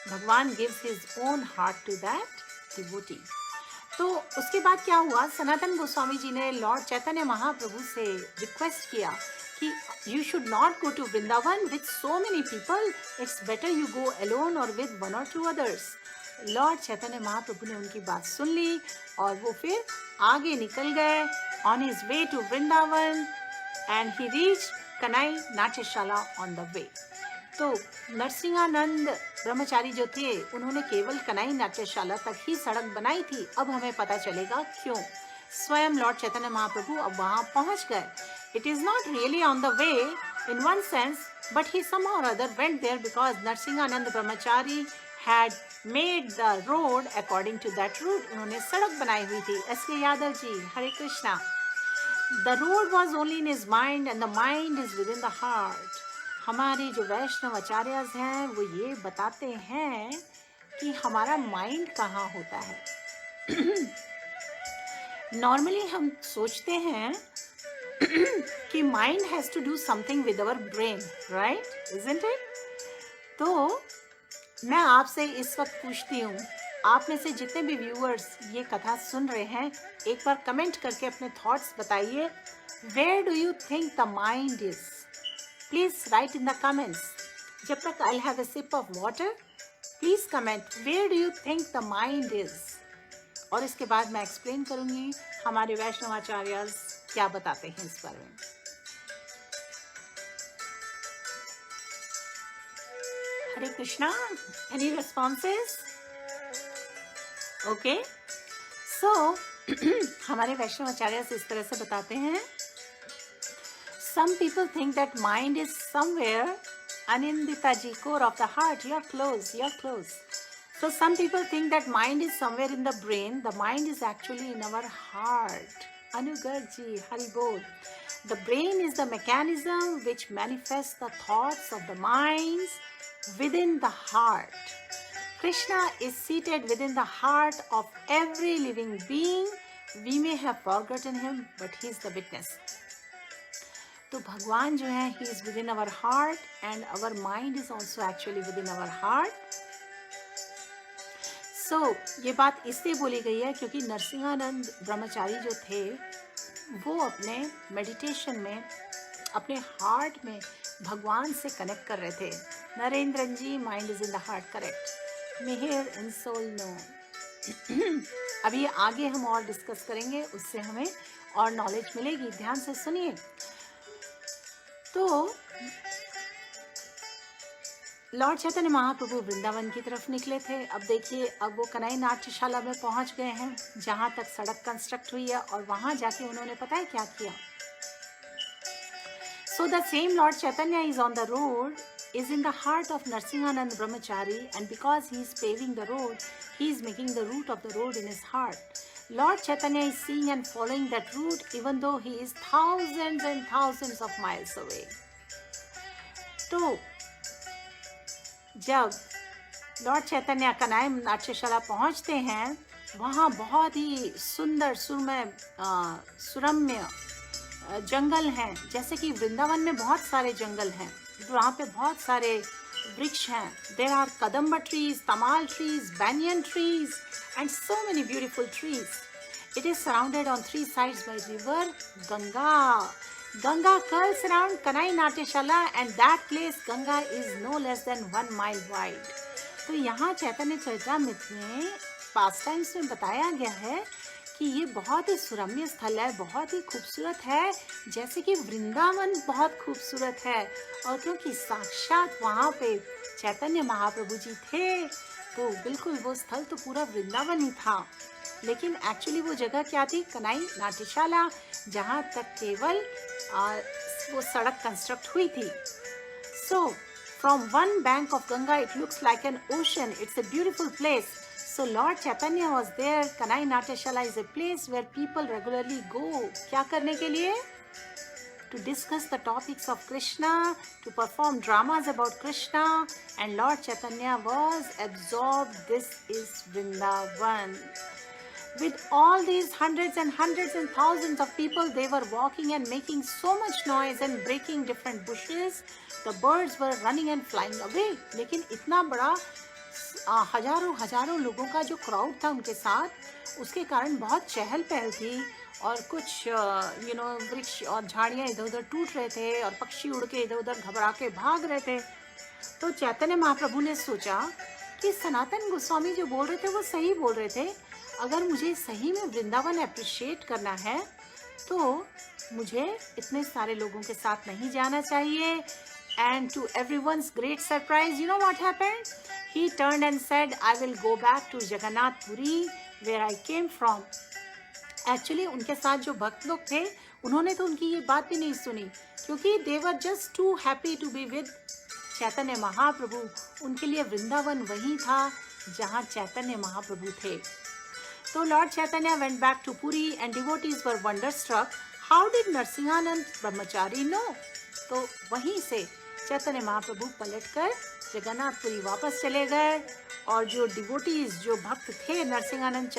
Bhagwan gives his own heart to that devotee. तो उसके बाद क्या हुआ, सनातन गोस्वामी जी ने लॉर्ड चैतन्य महाप्रभु से रिक्वेस्ट किया कि you should not go to Vrindavan with so many people. It's better you go alone or with 1 or 2 others. Lord Chaitanya Mahaprabhu ने उनकी बात सुन ली और वो फिर आगे निकल गए on his way to Vrindavan, and he reach Kanai Natyashala on the way. तो नरसिंहानंद ब्रह्मचारी जो थे उन्होंने केवल कनाई नाट्यशाला तक ही सड़क बनाई थी। अब हमें पता चलेगा क्यों। स्वयं लॉर्ड चैतन्य महाप्रभु अब वहाँ पहुँच गए। It is not really on the way in one sense, but he somehow or other went there because Narsinghanand Brahmachari had made the road according to that route. उन्होंने सड़क बनाई हुई थी। S.K. Yadav ji, Hare Krishna. The road was only in his mind and the mind is within the heart. हमारे जो वैष्णव आचार्य हैं वो ये बताते हैं कि हमारा माइंड कहाँ होता है। नॉर्मली हम सोचते हैं कि mind has to do something with our brain, right, isn't it? तो मैं आपसे इस वक्त पूछती हूँ, आप में से जितने भी व्यूअर्स ये कथा सुन रहे हैं, एक बार कमेंट करके अपने थॉट्स बताइए, where do you think the mind is? Please write in the comments. जब तक I have a sip of water, please comment where do you think the mind is. और इसके बाद मैं एक्सप्लेन करूँगी हमारे वैष्णवाचार्य क्या बताते हैं इस बारे में। Hare Krishna, any responses? Okay, so हमारे वैष्णव आचार्य इस तरह से बताते हैं, some people think that mind is somewhere, Anindita ji, core of the heart, you are close, you are close. So some people think that mind is somewhere in the brain. The mind is actually in our heart. Anugarji, Hari Bol. The brain is the mechanism which manifests the thoughts of the minds within the heart. Krishna is seated within the heart of every living being. We may have forgotten him, but he is the witness. तो भगवान जो है, he is within our heart and our mind is also actually within our heart. ये बात इसलिए बोली गई है क्योंकि नरसिंहानंद ब्रह्मचारी जो थे वो अपने मेडिटेशन में अपने हार्ट में भगवान से कनेक्ट कर रहे थे. Narendran ji, mind is in the heart, correct. Mihir in soul no. अभी आगे हम और डिस्कस करेंगे, उससे हमें और नॉलेज मिलेगी. ध्यान से सुनिए. तो लॉर्ड चैतन्य महाप्रभु वृंदावन की तरफ निकले थे. अब देखिए, अब वो कन्हई नाट्यशाला में पहुंच गए हैं जहां तक सड़क कंस्ट्रक्ट हुई है, और वहां जाके उन्होंने पता है क्या किया. So the same Lord Chaitanya is on the road, is in the heart of Narsinganand Brahmachari, and because he is paving the road, he is making the route of the road in his heart. Lord Chaitanya is seeing and following that route even though he is thousands and thousands of miles away. तो जब Lord चैतन्य कन्हई नाट्यशाला पहुंचते हैं, वहाँ बहुत ही सुंदर सुरम्य जंगल हैं. जैसे कि वृंदावन में बहुत सारे जंगल हैं, वहाँ पे बहुत सारे वृक्ष हैं. There are kadamba trees, tamal trees, banyan trees and so many beautiful trees. It is surrounded on 3 sides by river Ganga. Ganga curls around Kanhai Natyashala and that place Ganga is no less than 1 mile wide. तो यहाँ चैतन्य चरितामृत में past times में बताया गया है कि ये बहुत ही सुरम्य स्थल है, बहुत ही खूबसूरत है, जैसे कि वृंदावन बहुत खूबसूरत है. और क्योंकि साक्षात वहाँ पे चैतन्य महाप्रभु जी थे, तो बिल्कुल वो स्थल तो पूरा वृंदावन ही था. लेकिन एक्चुअली वो जगह क्या थी? कन्हई नाट्यशाला, जहाँ तक केवल वो सड़क कंस्ट्रक्ट हुई थी. So from one bank of Ganga it looks like an ocean. It's a beautiful place. So Lord Chaitanya was there. Kanhai Natyashala is a place where people regularly go. क्या करने के लिए? To discuss the topics of Krishna, to perform dramas about Krishna, and Lord Chaitanya was absorbed. This is Vrindavan. With all these hundreds and thousands of people, they were walking and making so much noise and breaking different bushes. The birds were running and flying away. लेकिन इतना बड़ा हजारों लोगों का जो crowd था उनके साथ, उसके कारण बहुत चहल पहल थी, और कुछ वृक्ष और झाड़ियाँ इधर उधर टूट रहे थे, और पक्षी उड़ के इधर उधर घबरा के भाग रहे थे. तो चैतन्य महाप्रभु ने सोचा कि सनातन गोस्वामी जो बोल रहे थे वो सही बोल रहे थे. अगर मुझे सही में वृंदावन अप्रिशिएट करना है तो मुझे इतने सारे लोगों के साथ नहीं जाना चाहिए. And to everyone's great surprise, you know what happened? He turned and said, I will go back to Jagannath Puri where I came from. Actually, उनके साथ जो भक्त लोग थे, उन्होंने तो उनकी ये बात भी नहीं सुनी, क्योंकि they were just too happy to be with Chaitanya Mahaprabhu. उनके लिए वृंदावन वही था जहाँ चैतन्य महाप्रभु थे. तो Lord Chaitanya went back to Puri and devotees were wonderstruck. How did Narsinganand Brahmachari know? तो वहीं से चैतन्य महाप्रभु पलटकर जगन्नाथपुरी वापस चले गए, और जो डिवोटीज, जो भक्त थे नरसिंहानंद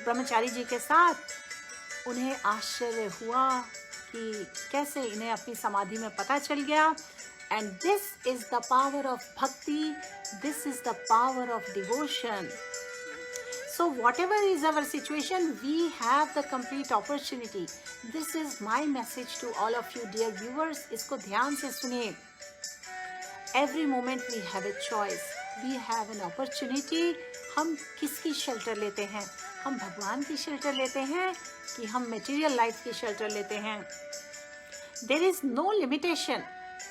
ब्रह्मचारी जी के साथ, उन्हें आश्चर्य हुआ कि कैसे इन्हें अपनी समाधि में पता चल गया. And this is the power of bhakti, this is the power of devotion. So whatever is our situation, we have the complete opportunity. This is my message to all of you dear viewers. इसको ध्यान से सुनिए. Every moment we have a choice. We have an opportunity. हम किसकी shelter लेते हैं? हम भगवान की शेल्टर लेते हैं कि हम material life की शेल्टर लेते हैं? There is no limitation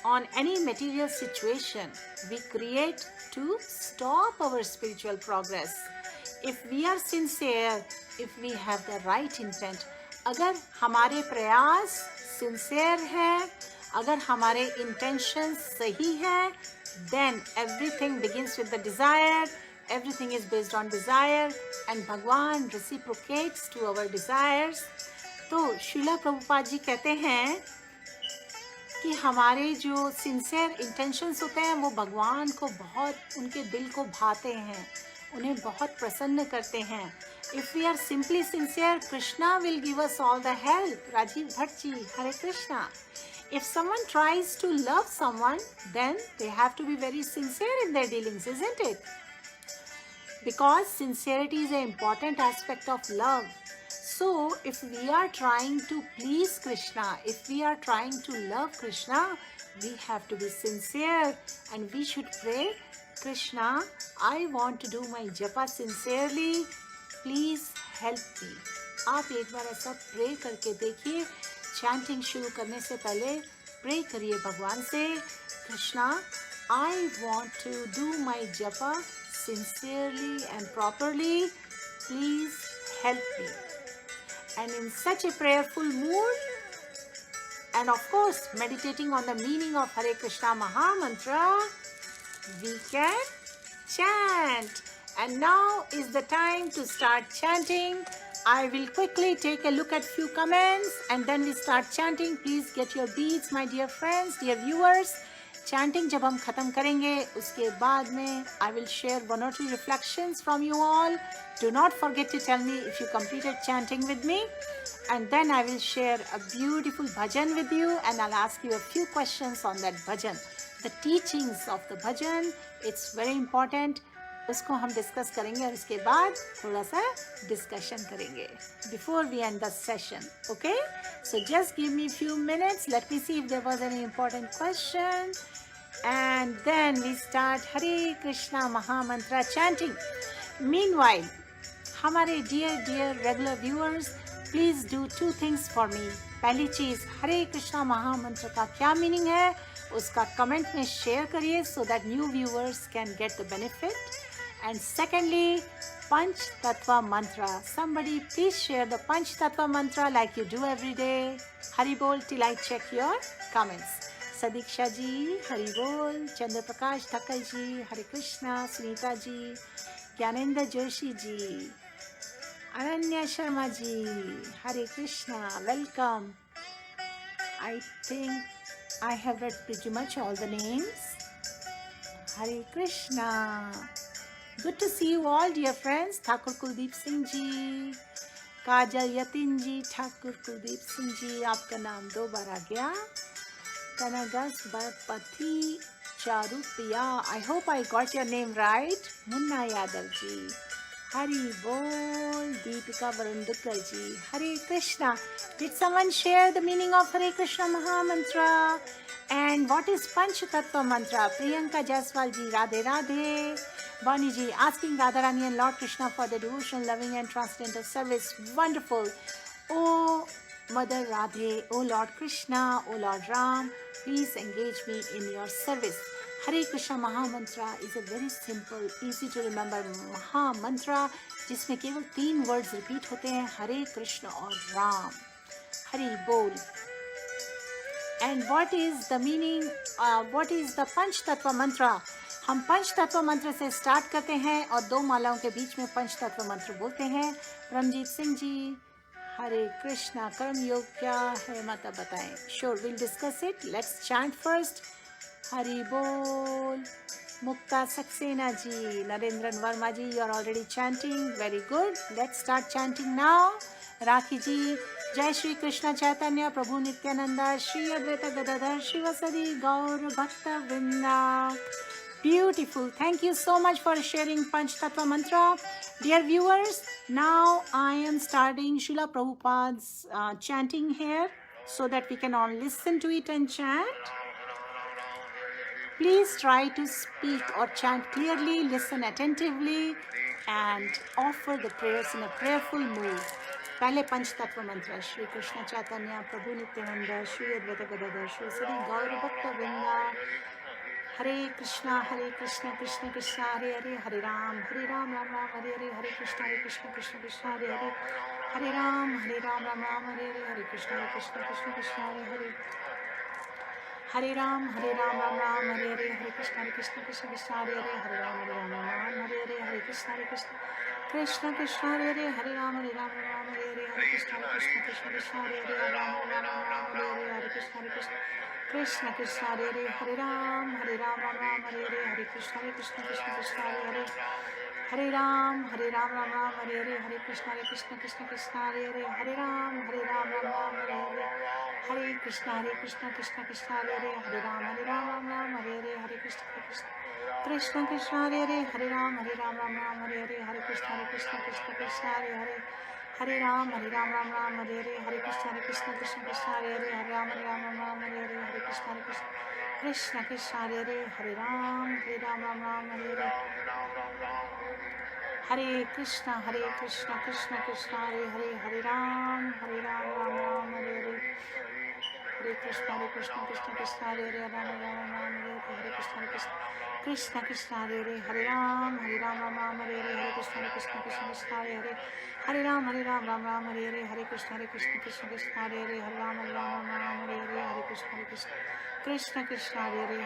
on any material situation we create to stop our spiritual progress. If we are sincere, if we have the right intent, अगर हमारे प्रयास sincere है, अगर हमारे intentions सही है, then everything begins with the desire, everything is based on desire, and भगवान reciprocates to our desires. तो श्रीला प्रभुपाद जी कहते हैं कि हमारे जो sincere intentions होते हैं वो भगवान को बहुत, उनके दिल को भाते हैं, उन्हें बहुत प्रसन्न करते हैं. If we are simply sincere, Krishna will give us all the help. Rajiv Bhatt ji, Hare Krishna. If someone tries to love someone, then they have to be very sincere in their dealings, isn't it? because sincerity is an important aspect of love. So if we are trying to please Krishna, if we are trying to love Krishna, we have to be sincere and we should pray, Krishna, I want to do my japa sincerely, please help me. आप एक बार ऐसा pray करके देखिए, chanting शुरू करने से पहले pray करिए भगवान से, Krishna, I want to do my japa sincerely and properly, please help me. And in such a prayerful mood, and of course meditating on the meaning of Hare Krishna Maha Mantra, we can chant. And now is the time to start chanting. I will quickly take a look at few comments and then we start chanting. Please get your beads, my dear friends, dear viewers. Chanting जब हम खत्म करेंगे उसके बाद में I will share one or two reflections from you all. Do not forget to tell me if you completed chanting with me, and then I will share a beautiful bhajan with you and I'll ask you a few questions on that bhajan. The teachings of the bhajan, it's very important. उसको हम discuss करेंगे और उसके बाद थोड़ा सा discussion करेंगे before we end the session. Okay, so just give me a few minutes, let me see if there was any important question, and then we start Hare Krishna Maha Mantra chanting. Meanwhile, हमारे dear regular viewers, please do two things for me. पहली चीज, हरे कृष्णा महा मंत्र का क्या meaning है उसका comment में शेयर करिए so that new viewers can get the benefit. And secondly, Panch Tattva Mantra. Somebody please share the Panch Tattva Mantra like you do every day. Hari Bol till I check your comments. Sadiksha ji, Hari Bol. Chandra Prakash Thakkal ji, Hare Krishna. Sunita ji, Gyanendra Joshi ji, Ananya Sharma ji, Hare Krishna. Welcome. I think I have read pretty much all the names. Hare Krishna. Good to see you all, dear friends. Thakur Kuldeep Singh ji, Kajal Yatin ji, Thakur Kuldeep Singh ji, आपका नाम दो बार आ गया. Kanagas Pati Charu Priya, I hope I got your name right. Munna Yadav ji, Hari Bol. Deepika Varundukar ji, Hare Krishna. Did someone share the meaning of Hare Krishna Maha Mantra? And what is Panch Tattva Mantra? Priyanka Jaiswal ji, Radhe Radhe. Bani ji, asking Radharani and Lord Krishna for the devotional, loving and transcendental service. Wonderful. Oh Mother Radhe, oh Lord Krishna, oh Lord Ram, please engage me in your service. Hare Krishna Maha Mantra is a very simple, easy to remember Maha Mantra जिसमें केवल 3 words repeat होते हैं, Hare Krishna और Ram. Hari Bol. And what is the meaning, what is the Panch Tattva Mantra? हम पंच तत्व मंत्र से start करते हैं और 2 मालाओं के बीच में पंच तत्व मंत्र बोलते हैं. रमजीत सिंह जी, हरे कृष्णा. कर्म योग क्या है माता बताएं. Sure, will discuss it. Let's chant first. Hari बोल. Mukta Saxena ji, Narendran Verma ji, you are already chanting. Very good. Let's start chanting now. Rakhi ji, Jai Shri Krishna चैतन्य प्रभु नित्यानंदा, श्री अद्वैत गदाधर शिवसदि गौर भक्त वृंदा. Beautiful. Thank you so much for sharing Panch Tattva Mantra. Dear viewers, now I am starting Srila Prabhupada's chanting here so that we can all listen to it and chant. Please try to speak or chant clearly, listen attentively and offer the prayers in a prayerful mood. पहले पंच तत्व मंत्र. श्री कृष्ण चैतन्य प्रभु नित्यानंद, श्री अद्वैत गदाधर शिवसदि गौर भक्त वृंदा. हरे कृष्णा कृष्ण कृष्ण हरे हरे, हरे राम राम राम हरे हरे, हरे कृष्ण कृष्ण कृष्ण हरे हरे, हरे राम राम राम हरे हरे, हरे कृष्ण कृष्ण कृष्ण हरे हरे, हरे राम राम राम हरे हरे, हरे कृष्ण कृष्ण कृष्ण हरे हरे, हरे राम हरे हरे, हरे कृष्ण कृष्ण हरे हरे, हरे राम राम हरे हरे, हरे कृष्ण कृष्ण हरे हरे, हरे राम हरे हरे, हरे कृष्ण कृष्ण कृष्ण हरे हरे, हरे राम राम राम हरे हरे, हरे Krishna Krishna Krishna Hare Hare, Hare Ram Ram Ram Hare Hare, Hare Krishna Krishna Krishna Hare Hare, Hare Ram Ram Ram Hare Hare, Hare Krishna Krishna Krishna Hare Hare, Hare Ram Ram Hare Hare, Hare Krishna Krishna Krishna Hare Hare, Hare Ram Ram Hare Hare, Hare Krishna Krishna Hare Hare, Hare Ram Ram Hare Hare, Hare Krishna Krishna Hare Hare, Hare Ram Ram Hare Hare, Hare Krishna Krishna Hare Hare, Hare Ram Ram Hare Hare, Hare Krishna Krishna Krishna Hare Hare, Hare Ram Ram Hare Hare, Hare Krishna Krishna Hare Hare, Hare Ram Hare Hare, Hare Krishna Krishna Hare Hare,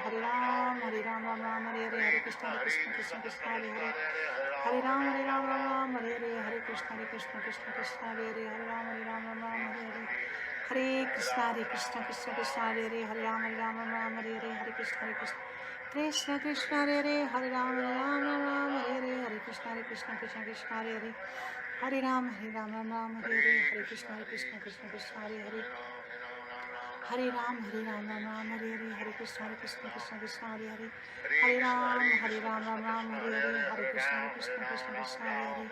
Hare Ram Ram Hare Hare, Hare Krishna Krishna Hare Hare, Hare Ram Hare Hare, Hare Krishna Krishna Hare Hare, Hare Ram Hare Hare, Hare Krishna Krishna Hare Hare, Hare Ram Hare Hare, Hare Krishna Krishna Hare Hare, Hare Ram Hare Hare, Hare Krishna Krishna Hare Hare, Hare Ram Hare Hare, Hare Krishna Hare Hare, Hare Ram Hare Hare, Hare Krishna Hare Hare, Hare Ram Hare Hare, Hare Krishna Hare Hare, Hare Ram Hare Hare, Hare Krishna Hare Hare, Hare Ram Hare Hare, Hare Krishna Krishna Hare Hare, Hare Ram Hare Hare, Hare Krishna Hare Hare,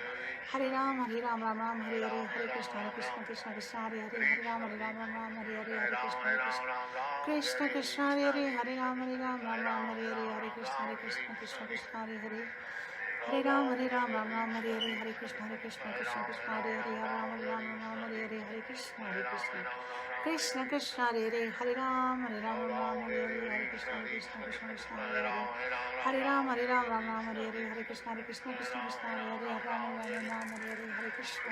Hare Ram Hare Hare, Hare Krishna Krishna Hare Hare, Hare Ram Hare Hare, Hare Krishna Hare Hare, Hare Ram Hare Hare, Hare Krishna Hare Hare, Hare Ram Hare Hare, Hare Krishna Hare Hare, Hare Ram Hare Hare, Hare Krishna Krishna Hare Hare, Hare Ram Hare Hare, Hare Krishna Hare Hare, Hare Ram Hare Hare, Hare Krishna Hare Hare, Hare Ram Hare Hare, Hare Krishna Krishna Hare Hare, Hare Ram Hare Hare, Hare Krishna Hare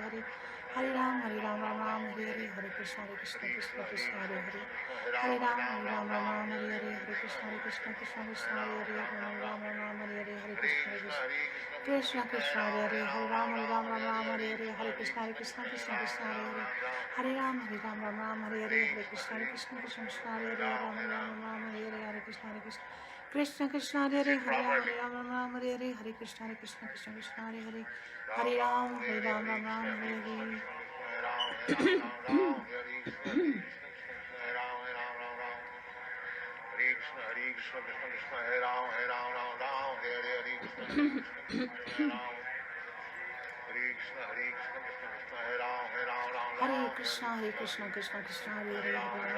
Hare, Hare Ram Hare Hare, Hare Krishna Hare Hare, Hare Ram Hare Hare, Hare Krishna Hare Hare, Hare Ram Ram Hare Hare, Hare Krishna Hare Hare, Hare Ram Hare Hare, Hare Krishna Hare Hare, Hare Ram Ram Hare Hare, Hare Krishna Hare Hare, Hare Ram Hare Hare, Hare Krishna Hare Hare, Hare Ram Hare Hare, Hare Krishna Hare Hare, Hare Ram Hare Hare, Hare Krishna Hare Hare, Hare Ram Hare Hare, Hare Krishna Hare Hare, Hare Ram Hare Hare, Hare Krishna Hare Hare, Hare Ram Hare Hare. Hare Krishna Krishna Hare Hare, Hare Ram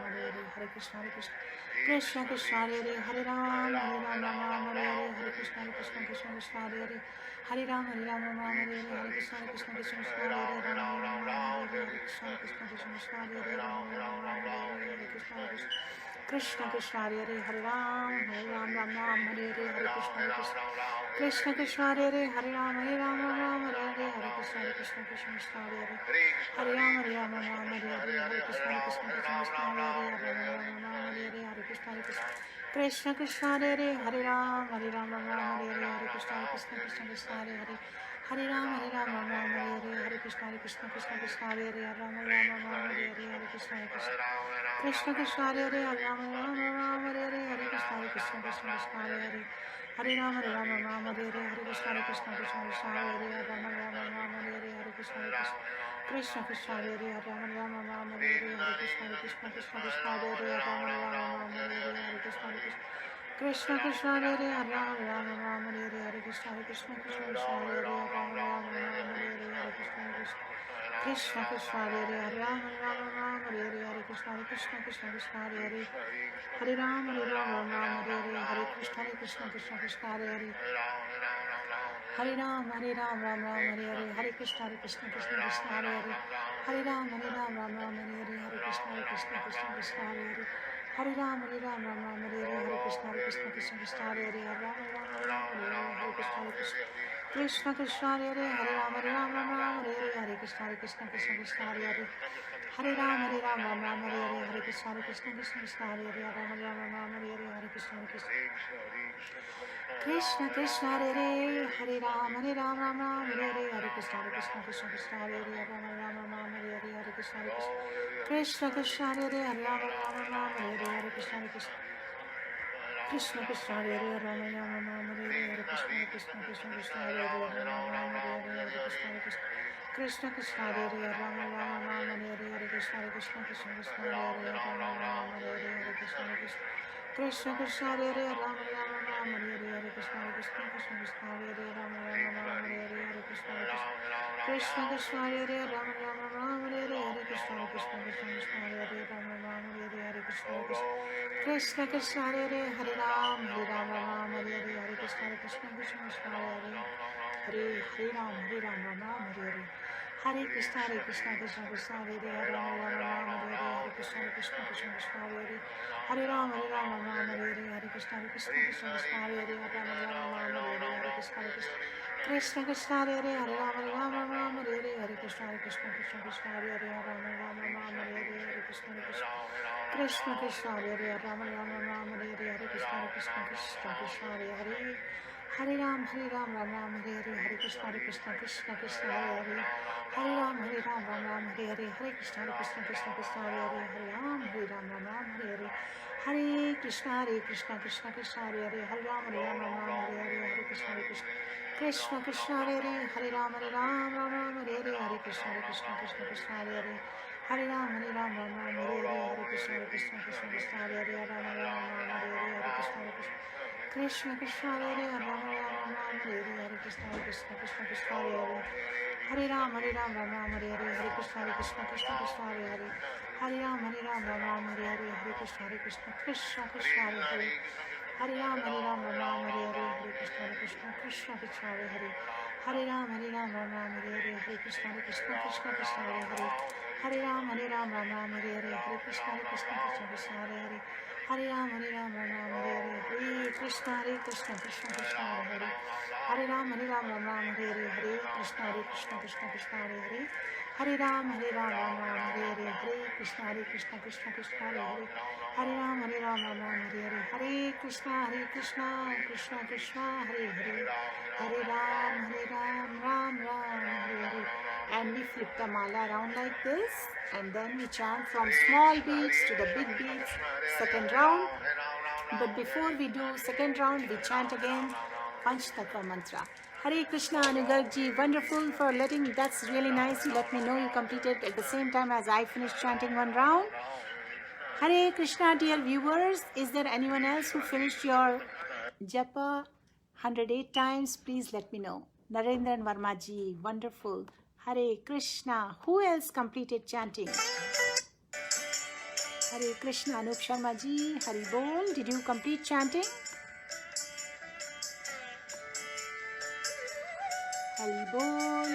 Hare Hare, Hare Krishna Krishna Hare Hare, Hare Ram Hare Hare, Hare Krishna Hare Hare, Hare Ram Hare Hare, Hare Krishna Hare Hare, Hare Ram Hare Hare, Hare Krishna Hare Hare, Hare Ram Hare Hare, Krishna Hare Hare, Hare Ram Hare Hare, Hare Krishna Hare Hare, Hare Ram Hare Hare, Hare Krishna Hare Hare, Hare Ram Hare Hare, Hare Krishna Hare Hare, Hare Krishna Hare Hare, Hare Ram Hare Hare, Hare Krishna Hare Hare, Hare Ram Hare Hare, Hare Krishna Hare Hare, Hare Ram Hare Hare, Hare Krishna Hare Hare, Hare Ram Hare Hare, Hare Krishna Hare Hare, Hare Ram Hare Hare, Hare Krishna Hare Hare, Hare Ram Hare Hare, Hare Krishna Hare Hare, Hare Ram Hare Hare, Hare Krishna Hare Hare, Hare Ram Hare Hare, Hare Krishna Hare Hare, Hare Ram Hare Hare, Hare Krishna Hare Hare, Hare Ram Hare Hare, Hare Krishna Hare Hare, Hare Ram Hare Hare, Hare Krishna Hare Hare, Hare Ram Hare Hare, Hare Krishna Hare Hare, Hare Ram Hare Hare, Hare Krishna Hare Hare, Hare Ram Hare Hare, Hare Krishna Hare Hare, Hare Ram Hare Hare, Hare Krishna Hare Hare, Hare Ram Hare Krishna Hare Hare, Hare Ram Hare Hare, Hare Krishna Hare Hare, Hare Ram Hare Hare, Hare Krishna Hare Hare, Hare Ram, Ram Ram, Hare Hare, Hare Krishna, Krishna Krishna, Hare Hare, Ram Ram, Ram Hare Hare, Hare Krishna, Krishna Krishna, Hare Hare, Hare Ram, Ram Ram, Hare Hare, Hare Krishna, Krishna Krishna, Hare Hare, Ram Ram, Hare Hare, Hare Krishna, Krishna Krishna, Hare Hare, Hare Ram, Hare Hare, Hare Krishna, Krishna Krishna, Hare Hare, Ram Ram, Hare Hare, Hare Krishna, Krishna Krishna, Hare Hare, Ram Ram, Hare Hare, Hare Krishna, Krishna Hare Hare, Ram Ram, Hare Hare, Hare Krishna, Krishna Krishna, Hare Hare, Ram Ram, Hare Hare, Hare Krishna, Krishna Krishna, Hare Hare, Ram Ram, Hare Hare, Hare Krishna, Krishna Krishna, Hare Hare, Ram Ram, Hare Hare, Hare Krishna, Krishna Krishna, Hare Hare, Ram Ram, Hare Hare, Hare Krishna, Krishna Hare Hare, Ram Ram, Hare Hare, Hare Krishna, Krishna Krishna, Hare Hare, Hare Ram, Ram, Hare Hare, Hare Krishna, Krishna Krishna, Hare Ram, Ram, Hare Hare, Hare Krishna, Krishna Krishna, Hare Hare, Ram, Hare Hare, Hare Krishna, Krishna Hare Hare, Hare Ram, Ram, Hare Hare, Hare Krishna, Krishna Hare Hare, Ram, Hare Hare, Hare Krishna, Krishna Krishna, Hare Hare, Hare Ram, Hare Hare, Hare Krishna, Krishna Hare Hare, Ram, Hare Hare, Hare Krishna, Krishna Krishna, Hare Hare, Ram, Hare Hare, Hare Krishna, Krishna Hare Hare, Hare Ram, Ram, Hare Hare, Hare Krishna, Krishna Hare Hare, Hare Ram, Ram, Hare Hare, Hare Krishna, Krishna Hare Hare, Hare Ram, Ram, Hare Hare, Hare Krishna, Krishna Hare Hare, Hare Ram, Ram, Hare Hare, Hare Krishna, Krishna Hare Hare, Hare Ram, Ram, Hare Hare, Hare Krishna, Krishna Hare Hare, Hare Ram, Ram, Hare Hare, Hare Krishna, Krishna Hare Hare, Hare Ram, Hare Hare, Hare Krishna, Krishna Hare Hare, Hare Ram, Hare Hare, Hare Krishna, Krishna Hare Hare, Hare Ram, Ram, Hare Hare, Hare Krishna, Krishna Hare Hare, Hare Ram, Ram, Hare Hare, Hare Krishna, Krishna Hare Hare, Hare Ram, Ram, Hare Hare, Hare Krishna, Krishna Hare Hare, Hare Ram, Ram, Hare Hare, Hare Krishna, Krishna Hare Hare, Hare Ram, Ram, Hare Hare, Hare Krishna, Krishna Hare Hare, Hare Ram, Ram, Hare Hare, Hare Krishna, Krishna Hare Hare, Hare Ram, Ram, Hare Hare, Hare Krishna, Hare Hare, Hare Ram, Ram, Hare Hare, Hare Krishna, Krishna Hare Hare, Hare Ram, Ram, Hare Hare, Hare Krishna, Krishna Hare Hare, Hare Ram, Ram, Hare Hare, and we flip the mala around like this, and then we chant from small beats to the big beats, second round. But before we do second round, we chant again Panchtattva mantra. Hare Krishna, Anugarg ji, wonderful for letting, that's really nice. You let me know you completed at the same time as I finished chanting one round. Hare Krishna, dear viewers, is there anyone else who finished your japa 108 times? Please let me know. Narendran Verma ji, wonderful. Hare Krishna, who else completed chanting? Hare Krishna, Anup Sharma ji, Hari Bol, did you complete chanting? Hari Bol.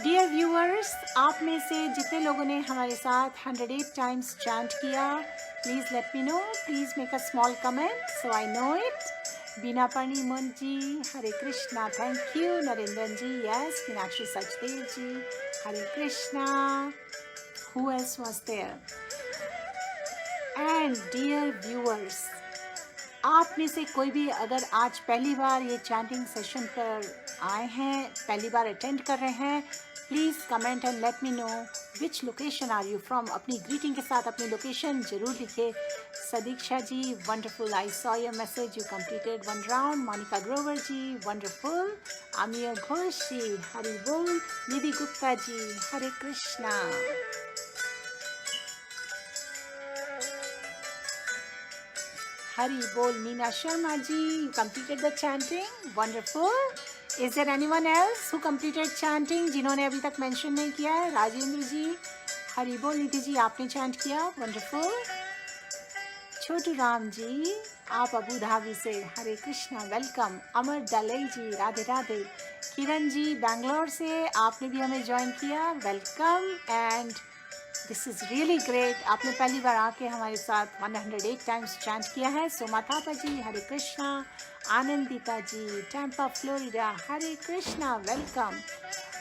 Dear viewers, आप में से जितने लोगों ने हमारे साथ 108 times chant किया, please let me know. Please make a small comment so I know it. Bina Pani Monji, Hare Krishna, thank you. Narendran ji, yes. Meenakshi Sachdev ji, Hare Krishna. Who else was there? And dear viewers, आप में से कोई भी अगर आज पहली बार ये chanting session पर आए हैं, पहली बार अटेंड कर रहे हैं, please comment and let me know which location are you from. अपनी ग्रीटिंग के साथ अपनी लोकेशन जरूर लिखिए. Sadiksha ji, wonderful, I saw your message, you completed one round. Monika Grover ji, wonderful. Aamir Ghosh ji, Hari बोल. निधि गुप्ता जी, Hare Krishna. Hari Bol. Meena Sharma ji, you completed the chanting. Wonderful. Is there anyone else who completed chanting जिन्होंने अभी तक mention नहीं किया है? राजेंद्र जी, हरि बोल. निधि जी, आपने chant किया. Wonderful. छोटू राम जी, आप अबू धाबी से, हरे कृष्णा, वेलकम. अमर दलई जी, राधे राधे. किरण जी, बैंगलोर से, आपने भी हमें ज्वाइन किया. Welcome. And this is really great. आपने पहली बार आके हमारे साथ 108 टाइम्स चैंट किया है. सोमा थापा जी, हरे कृष्णा. आनंदिता जी, टैम्पा फ्लोरिडा, हरे कृष्णा, वेलकम.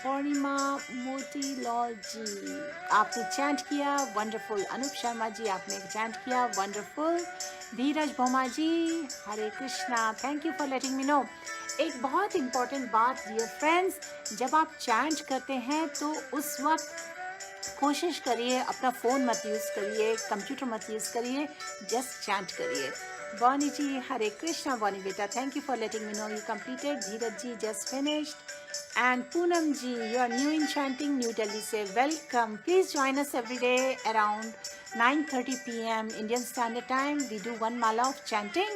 पूर्णिमा मोतीलाल जी, आपने चैंट किया, वंडरफुल। अनूप शर्मा जी, आपने चैंट किया, wonderful. Dheeraj Bhoma ji, Hare Krishna, thank you for letting me know. एक बहुत इम्पॉर्टेंट बात डियर फ्रेंड्स, जब आप चैंट करते हैं तो उस वक्त कोशिश करिए अपना फ़ोन मत यूज़ करिए, कंप्यूटर मत यूज़ करिए, जस्ट चैंट करिए। बॉनी जी, हरे कृष्णा। बॉनी बेटा, thank you for letting me know you completed. Dheeraj ji, just finished. And Poonam ji, you are new in chanting, New Delhi से, welcome. Please join us every day around 9:30 p.m. Indian Standard Time. We do one mala of chanting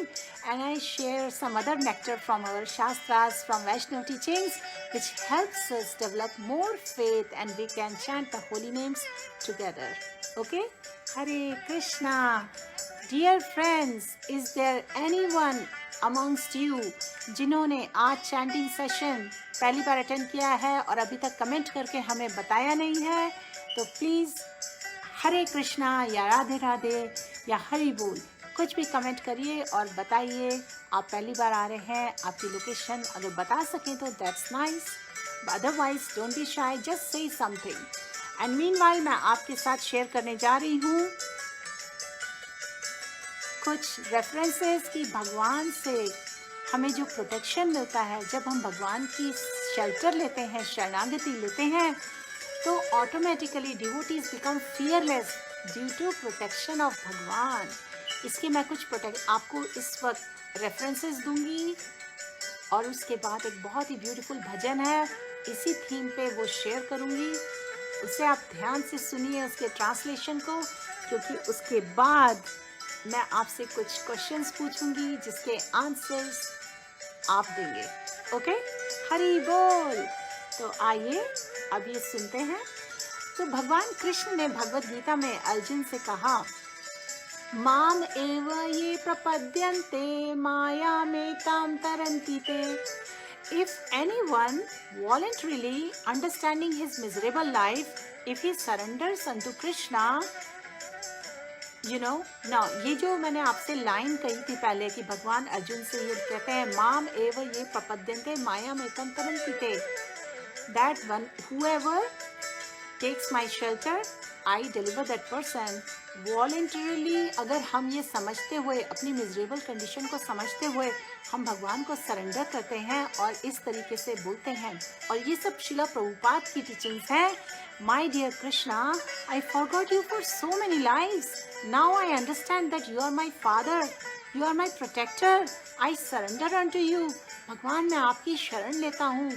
and I share some other nectar from our Shastras, from Vaishnav teachings, which helps us develop more faith and we can chant the holy names together. Okay? Hare Krishna. Dear friends, is there anyone amongst you जिन्होंने आज chanting session पहली बार attend किया है और अभी तक comment करके हमें बताया नहीं है, तो प्लीज़ हरे कृष्णा या राधे राधे या हरि बोल कुछ भी कमेंट करिए और बताइए आप पहली बार आ रहे हैं। आपकी लोकेशन अगर बता सकें तो that's nice, otherwise don't be shy, just say something. And meanwhile मैं आपके साथ शेयर करने जा रही हूँ कुछ रेफरेंसेस कि भगवान से हमें जो प्रोटेक्शन मिलता है जब हम भगवान की शेल्टर लेते हैं, शरणागति लेते हैं, तो automatically devotees become fearless due to protection of Bhagwan. इसके मैं कुछ आपको इस वक्त रेफरेंसेस दूंगी और उसके बाद एक बहुत ही ब्यूटीफुल भजन है इसी थीम पे वो शेयर करूंगी, उसे आप ध्यान से सुनिए उसके ट्रांसलेशन को, क्योंकि उसके बाद मैं आपसे कुछ क्वेश्चंस पूछूंगी जिसके आंसर्स आप देंगे। ओके, हरि बोल। तो आइए अब ये सुनते हैं। तो भगवान कृष्ण ने भगवत गीता में अर्जुन से कहा, माम एव ये प्रपद्यन्ते माया में ताम तरन्ति ते। If anyone voluntarily understanding his miserable life, if he surrenders unto Krishna, now ये जो मैंने आपसे लाइन कही थी पहले कि भगवान अर्जुन से ये कहते हैं, माम एव ये प्रपद्यन्ते माया में तम तरन्ति ते, that one whoever takes my shelter I deliver that person। Voluntarily अगर हम ये समझते हुए, अपनी मिजरेबल कंडीशन को समझते हुए हम भगवान को सरेंडर करते हैं और इस तरीके से बोलते हैं, और ये सब शिला प्रभुपाद की टीचिंग्स हैं। My dear Krishna, I forgot you for so many lives, now I understand that you are my father, you are my protector, I surrender unto you. भगवान मैं आपकी शरण लेता हूँ,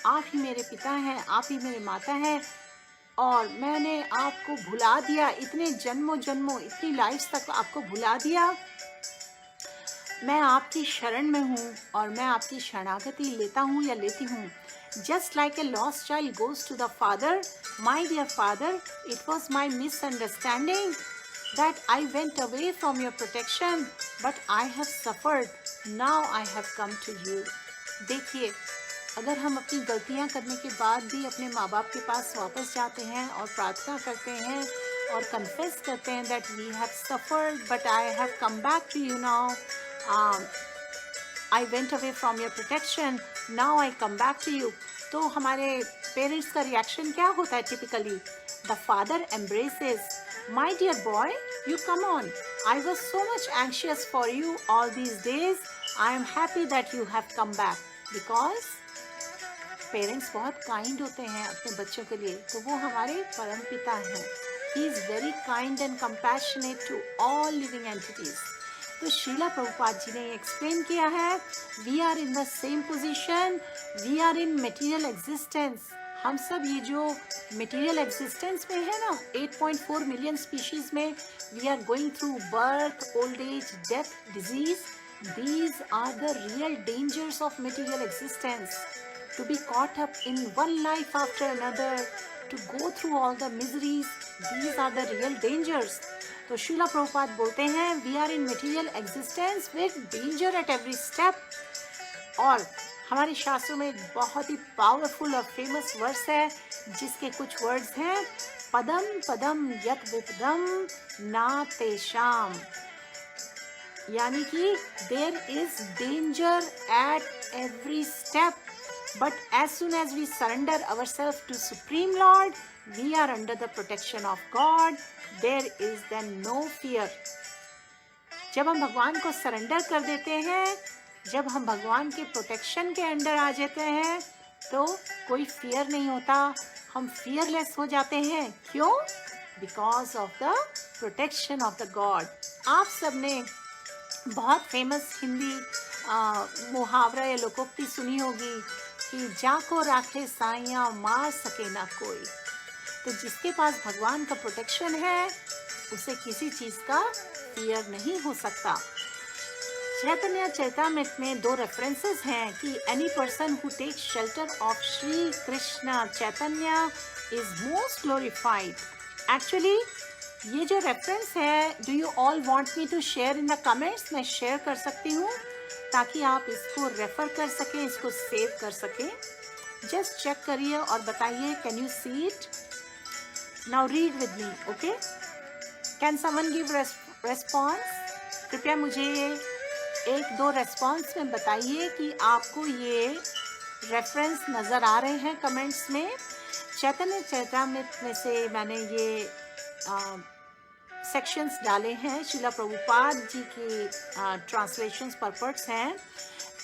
आप ही मेरे पिता हैं, आप ही मेरे माता हैं, और मैंने आपको भुला दिया, इतने जन्मों जन्मों, इतनी लाइफ्स तक आपको भुला दिया। मैं आपकी शरण में हूँ और मैं आपकी शरणागति लेता हूँ या लेती हूँ। Just like a lost child goes to the father, my dear father, it was my misunderstanding that I went away from your protection, but I have suffered. Now I have come to you. देखिए, अगर हम अपनी गलतियां करने के बाद भी अपने माँ बाप के पास वापस जाते हैं और प्रार्थना करते हैं और कन्फेस करते हैं that we have suffered, but I have come back to you now. I went away from your protection. Now I come back to you. तो हमारे पेरेंट्स का रिएक्शन क्या होता है typically? The father embraces. My dear boy, you come on. I was so much anxious for you all these days. I am happy that you have come back. Because parents बहुत kind होते हैं अपने बच्चों के लिए, तो वो हमारे परम पिता हैं। He is very kind and compassionate to all living entities. तो श्रीला प्रभुपाद जी ने एक्सप्लेन किया है, we are in the same position, we are in material existence. हम सब ये जो मटीरियल एग्जिस्टेंस में है ना, 8.4 मिलियन स्पीशीज में, we are going through birth, old age, death, disease. These are the real dangers of material existence. To be caught up in one life after another, to go through all the miseries, these are the real dangers. तो श्रीला प्रभुपाद बोलते हैं, we are in material existence with danger at every step। और हमारे शास्त्रों में एक बहुत ही powerful और फेमस वर्स है जिसके कुछ वर्ड्स हैं, पदम पदम यत विपदम ना तेषाम, यानी कि there is danger at every step. But as soon as we surrender ourselves to Supreme Lord, we are under the protection of God. There is then no fear. जब हम भगवान को सरेंडर कर देते हैं, जब हम भगवान के प्रोटेक्शन के अंडर आ जाते हैं, तो कोई फियर नहीं होता, हम फियरलेस हो जाते हैं. क्यों? Because of the protection of the God. आप सबने बहुत फेमस हिंदी मुहावरा या लोकोक्ति सुनी होगी कि जाको राखे साइया मार सके ना कोई. तो जिसके पास भगवान का प्रोटेक्शन है उसे किसी चीज़ का फियर नहीं हो सकता. चैतन्य चरितामृत में 2 रेफरेंसेस हैं कि any person who takes shelter of Shri Krishna Chaitanya is most glorified. Actually ये जो रेफरेंस है, do you all want me to share in the comments? मैं शेयर कर सकती हूँ ताकि आप इसको रेफर कर सकें, इसको सेव कर सकें. जस्ट चेक करिए और बताइए, can you see it? Now read with me. Okay, can someone give response? कृपया मुझे 1-2 रेस्पॉन्स में बताइए कि आपको ये रेफरेंस नज़र आ रहे हैं कमेंट्स में. चैतन्य चरितामृत में से मैंने ये सेक्शंस डाले हैं. श्रीला प्रभुपाद जी की ट्रांसलेशंस पर्पट्स हैं.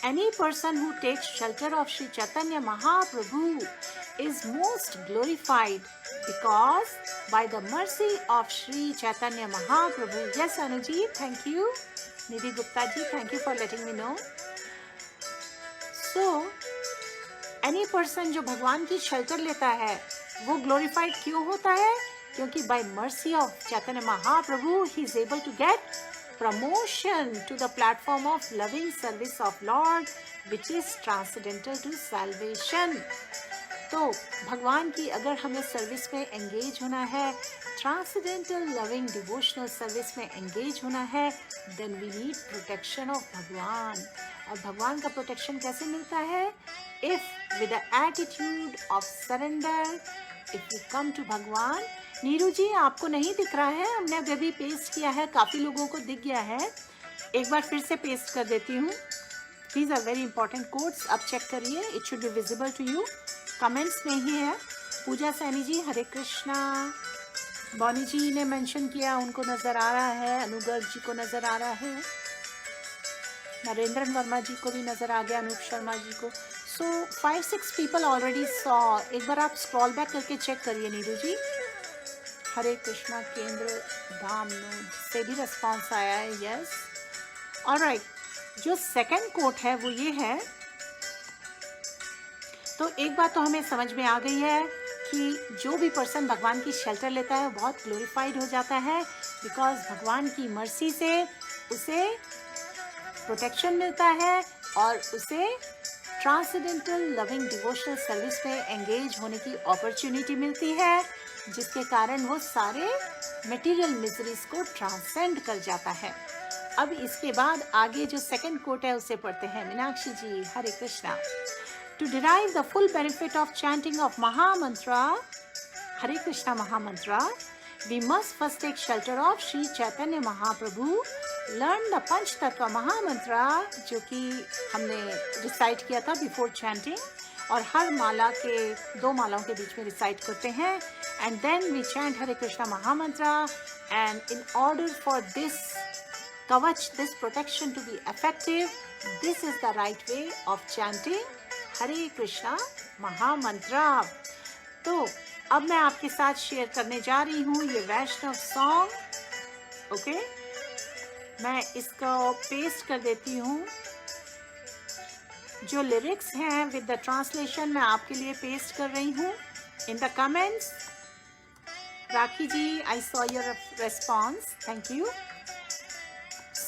Any person who takes shelter of Shri Chaitanya Mahaprabhu is most glorified because by the mercy of Sri Chaitanya Mahaprabhu. Yes, Anuji, thank you. Nidhi Gupta ji, thank you for letting me know. So, any person जो भगवान की shelter लेता है वो glorified क्यों होता है? क्योंकि by mercy of Chaitanya Mahaprabhu he is able to get promotion to the platform of loving service of Lord, which is transcendental to salvation. तो भगवान की अगर हमें सर्विस में एंगेज होना है, ट्रांसेंडेंटल लविंग डिवोशनल सर्विस में एंगेज होना है, then we need protection of Bhagwan. और भगवान का प्रोटेक्शन कैसे मिलता है? If with the attitude of surrender, if you come to Bhagwan. Neeru जी, आपको नहीं दिख रहा है, हमने अभी पेस्ट किया है, काफ़ी लोगों को दिख गया है. एक बार फिर से पेस्ट कर देती हूँ. These are very important codes. अब चेक करिए, it should be visible to you. Comments में ही है. पूजा सैनी जी, हरे कृष्णा. बॉनी जी ने मेंशन किया, उनको नज़र आ रहा है. अनुगर्ग जी को नज़र आ रहा है. नरेंद्रन वर्मा जी को भी नज़र आ गया. अनूप शर्मा जी को. सो 5-6 पीपल ऑलरेडी सॉ. एक बार आप स्क्रॉल बैक करके चेक करिए. नीरू जी, हरे कृष्णा केंद्र धाम से भी रिस्पॉन्स आया है. Yes, alright. जो सेकंड कोट है वो ये है. तो एक बात तो हमें समझ में आ गई है कि जो भी पर्सन भगवान की शेल्टर लेता है बहुत ग्लोरीफाइड हो जाता है, बिकॉज भगवान की मर्सी से उसे प्रोटेक्शन मिलता है और उसे ट्रांसेंडेंटल लविंग डिवोशनल सर्विस में एंगेज होने की अपॉर्चुनिटी मिलती है, जिसके कारण वो सारे मटेरियल मिजरीज को ट्रांसेंड कर जाता है. अब इसके बाद आगे जो सेकंड कोट है उसे पढ़ते हैं. मीनाक्षी जी, Hare Krishna. To derive the full benefit of chanting of Mahamantra, Hare Krishna Mahamantra, we must first take shelter of Sri Chaitanya Mahaprabhu, learn the Panch Tattva Mahamantra, जो कि हमने रिसाइट किया था बिफोर चैंटिंग, और हर माला के 2 मालाओं के बीच में रिसाइट करते हैं. And then we chant Hare Krishna mahamantra. And in order for this kavach, this protection to be effective, this is the right way of chanting Hare Krishna mahamantra. तो अब मैं आपके साथ शेयर करने जा रही हूँ ये वैष्णव सॉन्ग. ओके, मैं इसको पेस्ट कर देती हूँ. जो लिरिक्स हैं विद द ट्रांसलेशन मैं आपके लिए पेस्ट कर रही हूँ in the comments. Rakhi ji, I saw your response, thank you.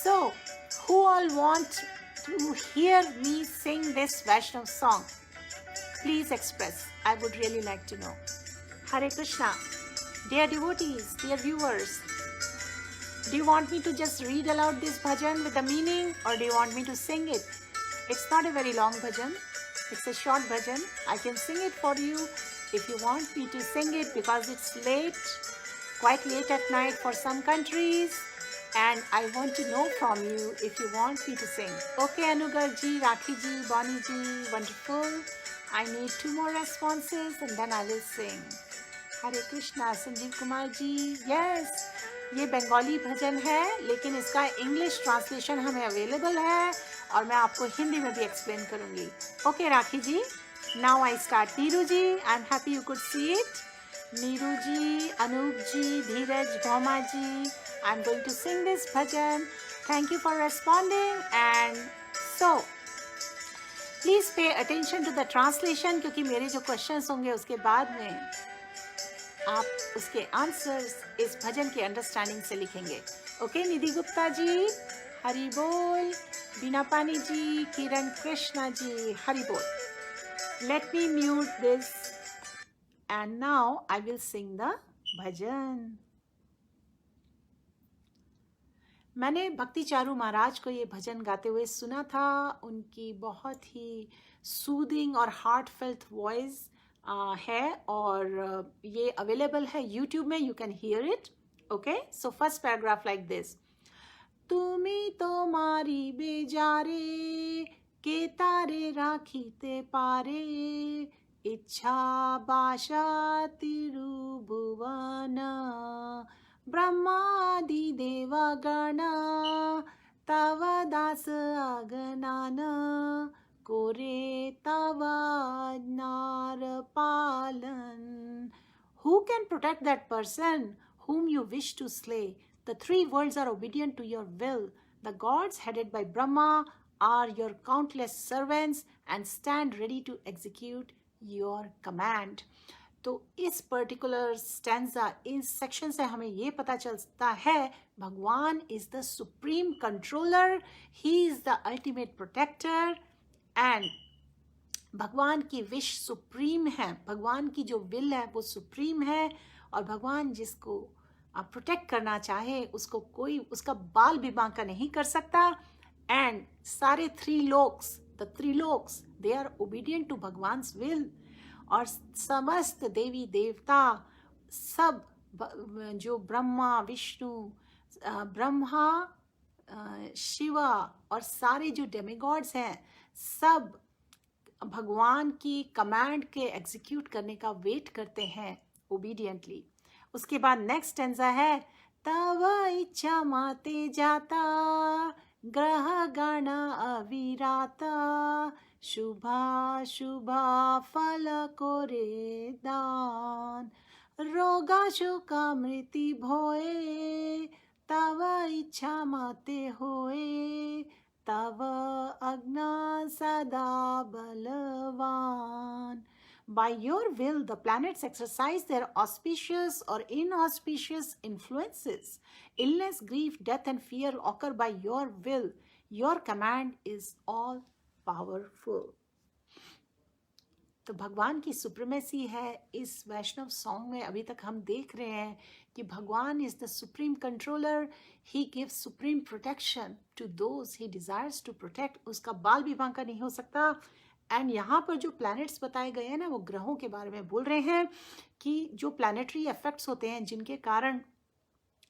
So who all want to hear me sing this Vaishnav song? Please express. I would really like to know. Hare Krishna. Dear devotees, dear viewers, do you want me to just read aloud this bhajan with the meaning, or do you want me to sing it? It's not a very long bhajan. It's a short bhajan. I can sing it for you if you want me to sing it, because it's late, quite late at night for some countries. And I want to know from you if you want me to sing. Okay, Anugar ji, Rakhi ji, Bonnie ji, wonderful. I need 2 more responses and then I will sing. Hare Krishna Sanjeev Kumar ji, yes, ये बंगाली भजन है लेकिन इसका English translation हमें available है और मैं आपको हिंदी में भी एक्सप्लेन करूंगी. Okay Rakhi ji, now I start. Neeru ji, I am happy you could see it. Neeru ji, Anoop ji, Dheeraj, Bhauma ji, I am going to sing this bhajan. Thank you for responding. And so please pay attention to the translation, क्योंकि मेरे जो क्वेश्चंस होंगे उसके बाद में आप उसके आंसर्स इस भजन के अंडरस्टैंडिंग से लिखेंगे. ओके निधि गुप्ता जी, हरि बोल. बीना पानी जी, किरण कृष्णा जी, हरि बोल. Let me mute this and now I will sing the bhajan. मैंने भक्ति चारू महाराज को ये भजन गाते हुए सुना था. उनकी बहुत ही सूदिंग और हार्टफेल्ट वॉइस है और ये अवेलेबल है यूट्यूब में. You can hear it. Okay, so first paragraph like this. तुमी तो मारी बेजारे के तारे राखीते पारे इच्छा बाशा तिरुभुवन ब्रह्मादि देवगण तव दास अगनान कोरे तव नार पालन. Who can protect that person whom you wish to slay? The 3 worlds are obedient to your will. The gods headed by Brahma are your countless servants and stand ready to execute your command. तो इस particular stanza, इस section से हमें ये पता चलता है Bhagwan is the supreme controller, he is the ultimate protector and Bhagwan की विश सुप्रीम है. भगवान की जो विल है वो सुप्रीम है और भगवान जिसको प्रोटेक्ट करना चाहे उसको कोई उसका बाल भी बांका नहीं कर सकता. एंड सारे 3 loks, the 3 loks, they are obedient to Bhagavan's will. और समस्त देवी देवता सब जो ब्रह्मा विष्णु ब्रह्मा शिवा और सारे जो डेमिगॉड्स हैं सब भगवान की कमांड के एग्जीक्यूट करने का वेट करते हैं ओबीडियंटली. उसके बाद नेक्स्ट स्टैंजा है. तव इच्छा माते जाता ग्रह गण अविराता शुभा शुभा फल कोरे दान रोगा शोका मृति भोए तव इच्छा माते होए तव अग्ना सदा बलवान. By your will, the planets exercise their auspicious or inauspicious influences. Illness, grief, death, and fear occur by your will. Your command is all powerful. तो भगवान की सुप्रीमेसी है इस वैष्णव सॉन्ग में. अभी तक हम देख रहे हैं कि Bhagwan is the supreme controller. He gives supreme protection to those he desires to protect. उसका बाल भी बांका नहीं हो सकता. एंड यहाँ पर जो प्लैनेट्स बताए गए हैं ना, वो ग्रहों के बारे में बोल रहे हैं कि जो प्लैनेटरी इफेक्ट्स होते हैं जिनके कारण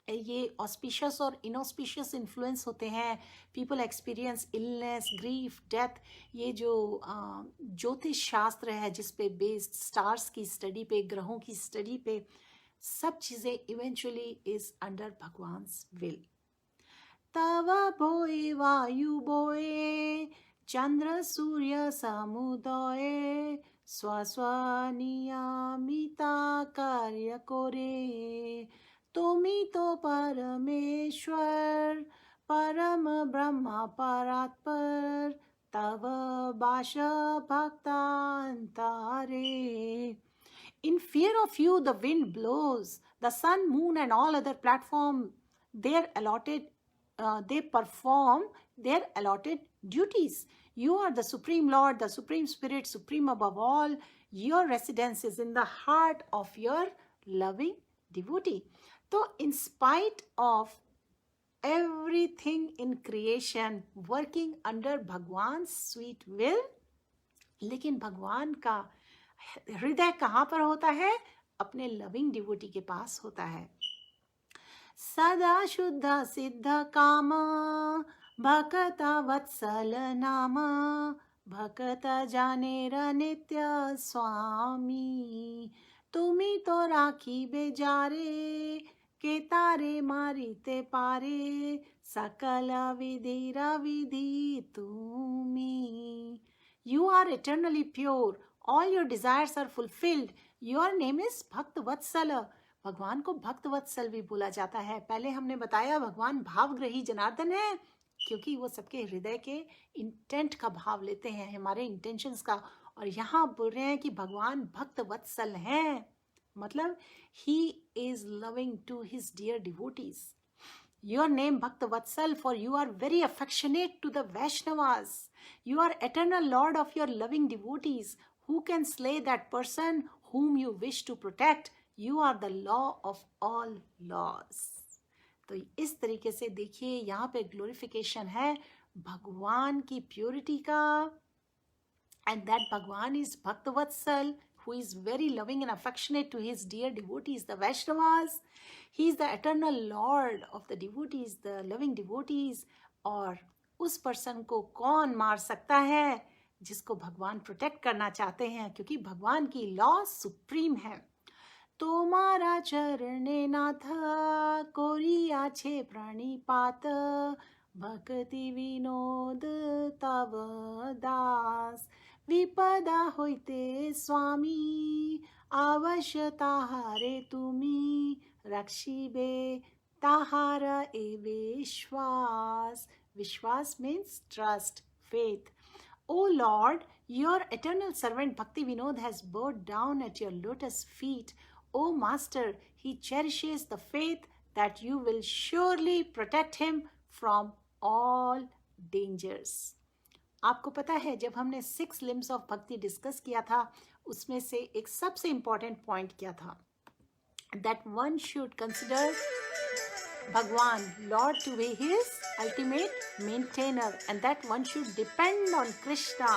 ये ऑस्पिशियस और इनऑस्पिशियस इन्फ्लुएंस होते हैं. People experience illness, grief, death. ये जो ज्योतिष शास्त्र है जिस पे बेस्ड स्टार्स की स्टडी पे, ग्रहों की स्टडी पे, सब चीज़ें इवेंचुअली इज अंडर भगवान्स विल. तव बोए वायु बोए चंद्र सूर्य समुदय स्वस्वनियमिता कार्य कोरे तुमी तो परमेश्वर परम ब्रह्मा परात्पर तव बाश भक्तांतारे. In fear of you, the wind blows. The sun, moon, and all other platform, they perform their allotted duties. You are the Supreme Lord, the Supreme Spirit, supreme above all. Your residence is in the heart of your loving devotee. So, in spite of everything in creation working under Bhagwan's sweet will, लेकिन भगवान का हृदय कहाँ पर होता है? अपने loving devotee के पास होता है. सदा शुद्ध सिद्ध काम भक्ता वत्सल नाम भक्त जानेर नित्य स्वामी, तुमी तो राखी बेजारे, के तारे मारिते पारे, सकल विधिर विधि तुमी. You are eternally pure. All your desires are fulfilled. Your name is भक्त वत्सल. भगवान को भक्त वत्सल भी बोला जाता है. पहले हमने बताया भगवान भावग्रही जनार्दन है, क्योंकि वो सबके हृदय के इंटेंट का भाव लेते हैं, हमारे इंटेंशंस का. और यहाँ बोल रहे हैं कि भगवान भक्त वत्सल हैं, मतलब he is loving to his dear devotees. Your name Bhakta Vatsal, for you are very affectionate to the Vaishnavas. You are eternal Lord of your loving devotees. Who can slay that person whom you wish to protect? You are the law of all laws. तो इस तरीके से देखिए यहाँ पे glorification है भगवान की प्योरिटी का, and that Bhagwan is Bhakta Vatsal, who is very loving and affectionate to his dear devotees, the Vaishnavas. He is the eternal Lord of the devotees, the loving devotees. और उस person को कौन मार सकता है जिसको भगवान प्रोटेक्ट करना चाहते हैं, क्योंकि भगवान की लॉ सुप्रीम है. तोमारा चरणे नाथ कोरिया छे प्रणिपात, भक्ति विनोद तव दास, विपदा होइते स्वामी, अवश्य ताहारे तुमी, रक्षिबे ताहार ए विश्वास. विश्वास means trust, faith. O Lord, your eternal servant Bhakti Vinod has bowed down at your lotus feet. O Master, he cherishes the faith that you will surely protect him from all dangers. आपको पता है जब हमने 6 limbs of भक्ति discuss किया था, उसमें से एक सबसे इम्पॉर्टेंट पॉइंट क्या था, that one should consider Bhagwan, Lord, to be his ultimate maintainer, and that one should depend on Krishna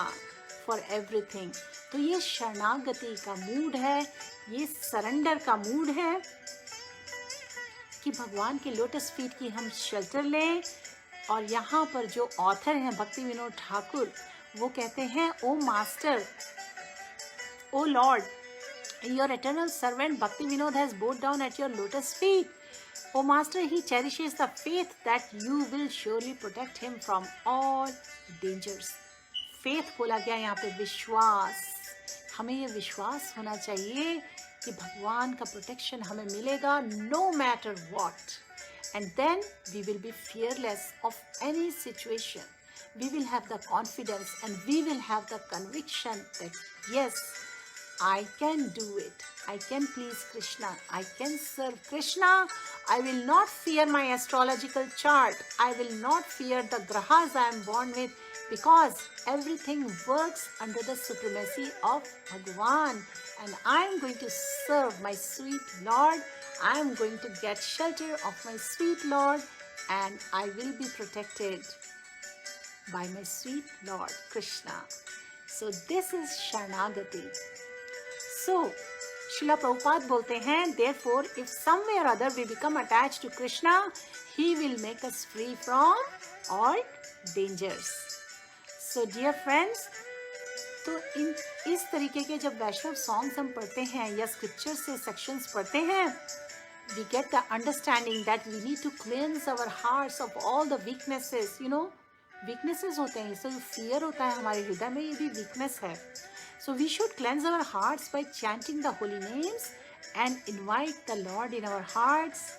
for everything. तो ये शरणागति का मूड है, ये सरेंडर का मूड है कि भगवान के लोटस फीट की हम शेल्टर लें. और यहाँ पर जो ऑथर हैं भक्ति विनोद ठाकुर, वो कहते हैं, O master, O Lord, your eternal servant Bhakti Vinod has bowed down at your lotus feet. O Master, he cherishes the faith that you will surely protect him from all dangers. Faith बोला गया यहाँ पे, विश्वास. हमें ये विश्वास होना चाहिए कि भगवान का प्रोटेक्शन हमें मिलेगा no matter what. And then we will be fearless of any situation. We will have the confidence and we will have the conviction that yes, I can do it. I can please Krishna. I can serve Krishna. I will not fear my astrological chart. I will not fear the grahas I am born with, because everything works under the supremacy of Bhagwan. And I am going to serve my sweet Lord. I am going to get shelter of my sweet Lord, and I will be protected by my sweet Lord Krishna. So this is Sharanagati. So, Srila Prabhupada बोलते हैं, therefore, if some way or other we become attached to Krishna, He will make us free from all dangers. So, dear friends, तो इस तरीके के जब वैष्णव songs हम पढ़ते हैं या स्क्रिप्चर से सेक्शंस पढ़ते हैं, we get the understanding that we need to cleanse our hearts of all the weaknesses. You know, weaknesses होते हैं, so fear होता है हमारे हृदय में, ये भी weakness है. So we should cleanse our hearts by chanting the holy names and invite the Lord in our hearts,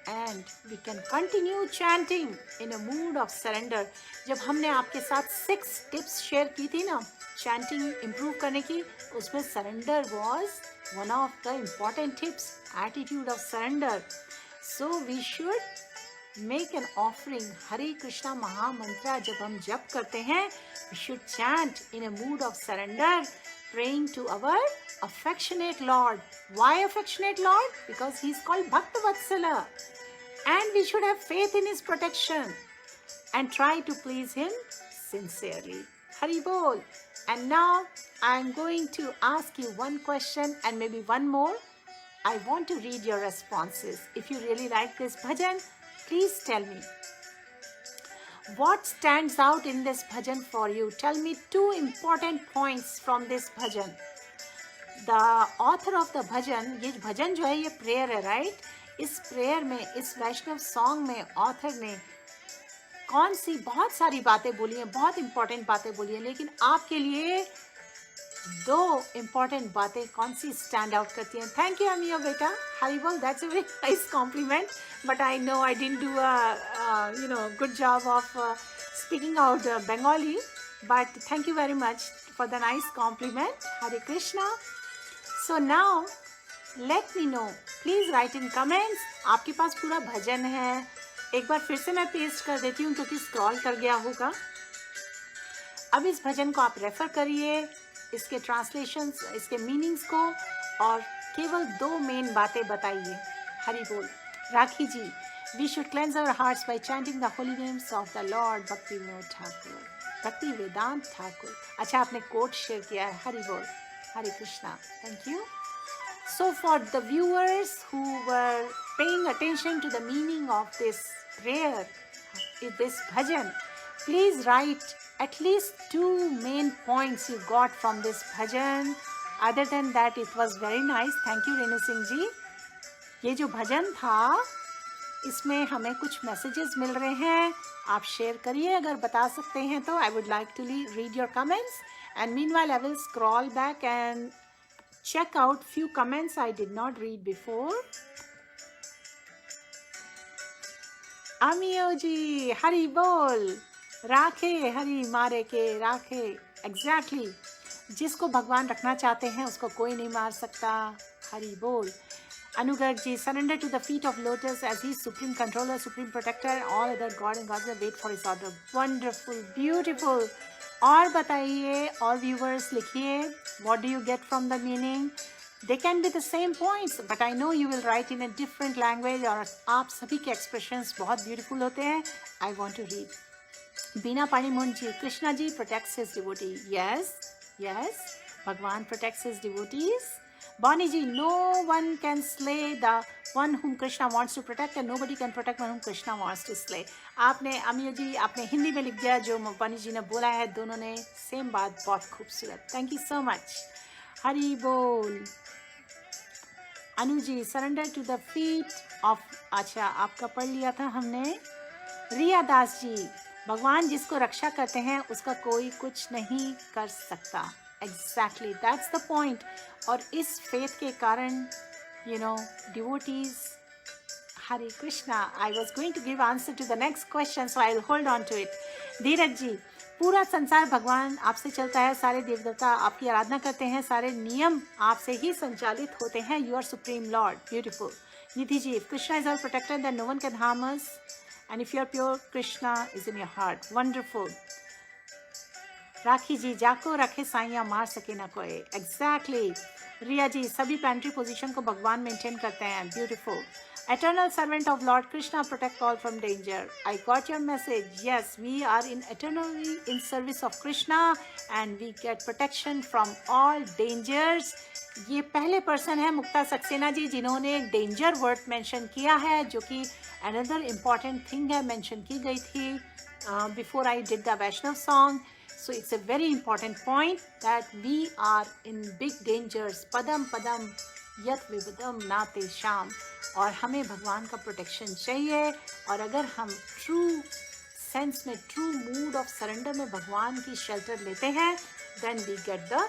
and we can continue chanting in a mood of surrender. जब हमने आपके साथ 6 tips share की थी ना chanting improve करने की, उसमें surrender was one of the important tips, attitude of surrender. So we should make an offering. Hare Krishna Maha Mantra जब हम जप करते हैं, we should chant in a mood of surrender, praying to our affectionate Lord. Why affectionate Lord? Because He is called Bhakta Vatsala. And we should have faith in His protection and try to please Him sincerely. Hari Bol. And now I am going to ask you one question and maybe one more. I want to read your responses. If you really like this bhajan, please tell me. What stands out in this bhajan for you? Tell me 2 important points from this bhajan. The author of the bhajan, ये भजन जो है ये prayer है, right? इस prayer में, इस वैष्णव song में author ने कौन सी बहुत सारी बातें बोली हैं, बहुत इंपॉर्टेंट बातें बोली हैं, लेकिन आपके लिए 2 इम्पॉर्टेंट बातें कौन सी स्टैंड आउट करती हैं? थैंक यू अमिया बेटा, हरी बोल, that's a very nice compliment, but I know I didn't do a good job of speaking out Bengali, but thank you very much for the nice compliment. Hare Krishna. So now let me know, please write in comments. आपके पास पूरा भजन है, एक बार फिर से मैं paste कर देती हूँ क्योंकि स्क्रॉल कर गया होगा। अब इस भजन को आप रेफर करिए, इसके ट्रांसलेशंस, इसके मीनिंग्स को, और केवल 2 मेन बातें बताइए। हरि बोल। Rakhi ji, we should cleanse our hearts by chanting the holy names of the Lord Bhakti Vinod Thakur, भक्ति वेदांत ठाकुर। अच्छा, आपने कोट शेयर किया है, हरि बोल, Hare Krishna, thank you. So for the viewers who were paying attention to the meaning of this prayer, this bhajan, please write at least 2 main points you got from this bhajan. Other than that, it was very nice. Thank you, Renu Singh ji. ये जो भजन था, इसमें हमें कुछ messages मिल रहे हैं, आप share करिए अगर बता सकते हैं तो। I would like to read your comments, and meanwhile I will scroll back and check out few comments I did not read before. अमियो जी, हरि बोल, राखे हरि मारे के राखे। एग्जैक्टली, जिसको भगवान रखना चाहते हैं उसको कोई नहीं मार सकता। हरि बोल। Anugarh ji, surrender to the feet of lotus as he supreme controller, supreme protector, all other god and gods wait for his order. Wonderful, beautiful. और बताइए, और व्यूवर्स लिखिए, what do you get from the meaning? They can be the same points, but I know you will write in a different language, और आप सभी के expressions बहुत beautiful होते हैं। I want to read. Bina पाणीमुन ji, Krishna ji protects his devotee. Yes, yes, भगवान protects his devotees. Bonnie ji, no one can slay the one whom Krishna wants to protect, and nobody can protect one whom Krishna wants to slay. आपने अमियो जी, आपने हिंदी में लिख दिया जो बनी जी ने बोला है, दोनों ने सेम बात, बहुत खूबसूरत। Thank you so much. Hari बोल। Anu ji, surrender to the feet of, अच्छा आपका पढ़ लिया था हमने। रिया दास जी, भगवान जिसको रक्षा करते हैं उसका कोई कुछ नहीं कर सकता। Exactly, that's the point. और इस फेथ के कारण devotees, Hare Krishna. I was going to give answer to the next question, so I will hold on to it. Dheeraj ji, पूरा संसार भगवान आपसे चलता है, सारे देव देवता आपकी आराधना करते हैं, सारे नियम आपसे ही संचालित होते हैं। You are supreme Lord. Beautiful. Nidhi ji, if Krishna is our protector then no one can harm us, and if you are pure Krishna is in your heart. Wonderful. Rakhi ji, जाको रखे साइया मार सके ना कोई। एग्जैक्टली। रिया जी, सभी प्लानिटरी पोजीशन को भगवान मेंटेन करते हैं। Beautiful. Eternal servant of Lord Krishna, protect all from danger. I got your message. Yes, we are eternally in service of Krishna and we get protection from all dangers. ये पहले person है मुक्ता सक्सेना जी जिन्होंने एक danger word mention किया है, जो कि another important thing है, मेंशन की गई थी before I did the Vaishnav song. So it's a very important point that we are in big dangers. Padam padam यत विबदम नाते शाम। और हमें भगवान का प्रोटेक्शन चाहिए, और अगर हम ट्रू सेंस में, ट्रू मूड ऑफ सरेंडर में भगवान की शेल्टर लेते हैं, then we get the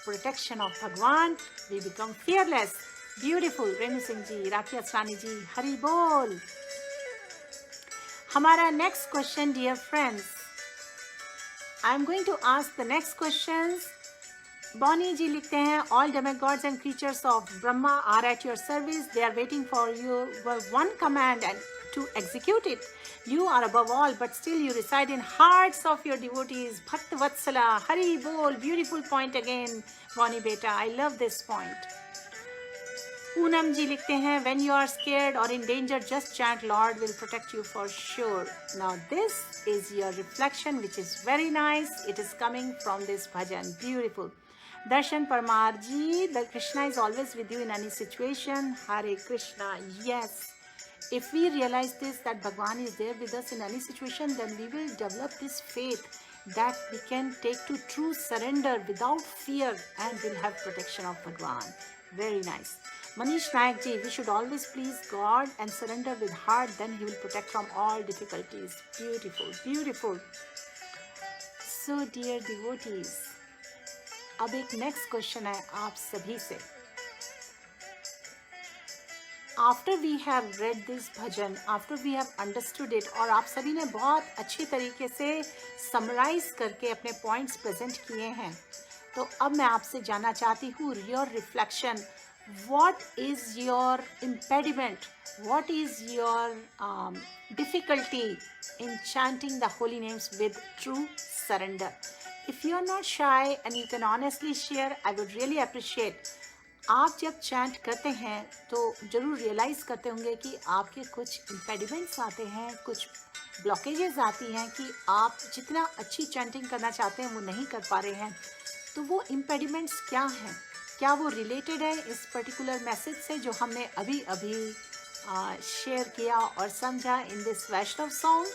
protection of Bhagavan, we become fearless. Beautiful. Renu Singh ji, Rakhi Asrani ji, Hari बोल। हमारा next question, dear friends, I am going to ask the next questions. Bonnie ji लिखते हैं, all demigods and creatures of Brahma are at your service, they are waiting for your one command and to execute it. You are above all, but still you reside in hearts of your devotees. Bhakt Vatsala, Hari Bol. Beautiful point again, Vani Beta. I love this point. Poonam ji likhte hain, when you are scared or in danger, just chant Lord will protect you for sure. Now this is your reflection, which is very nice. It is coming from this bhajan. Beautiful. Darshan Parmar ji, the Krishna is always with you in any situation. Hare Krishna. Yes. If we realize this, that Bhagwan is there with us in any situation, then we will develop this faith that we can take to true surrender without fear and will have protection of Bhagwan. Very nice. Manish Nayak ji, we should always please God and surrender with heart, then He will protect from all difficulties. Beautiful, beautiful. So dear devotees, अब एक next question है आप सभी से. After we have read this bhajan, after we have understood it, और आप सभी ने बहुत अच्छी तरीके से summarize करके अपने points present किए हैं, तो अब मैं आपसे जानना चाहती हूँ your reflection. What is your impediment? What is your difficulty in chanting the holy names with true surrender? If you are not shy and you can honestly share, I would really appreciate. आप जब chant करते हैं तो ज़रूर realise करते होंगे कि आपके कुछ इम्पेडिमेंट्स आते हैं, कुछ ब्लॉकेजेस आती हैं कि आप जितना अच्छी चैंटिंग करना चाहते हैं वो नहीं कर पा रहे हैं. तो वो इम्पेडिमेंट्स क्या हैं? क्या वो रिलेटेड है इस पर्टिकुलर मैसेज से जो हमने अभी शेयर किया और समझा in this Vaishnav song?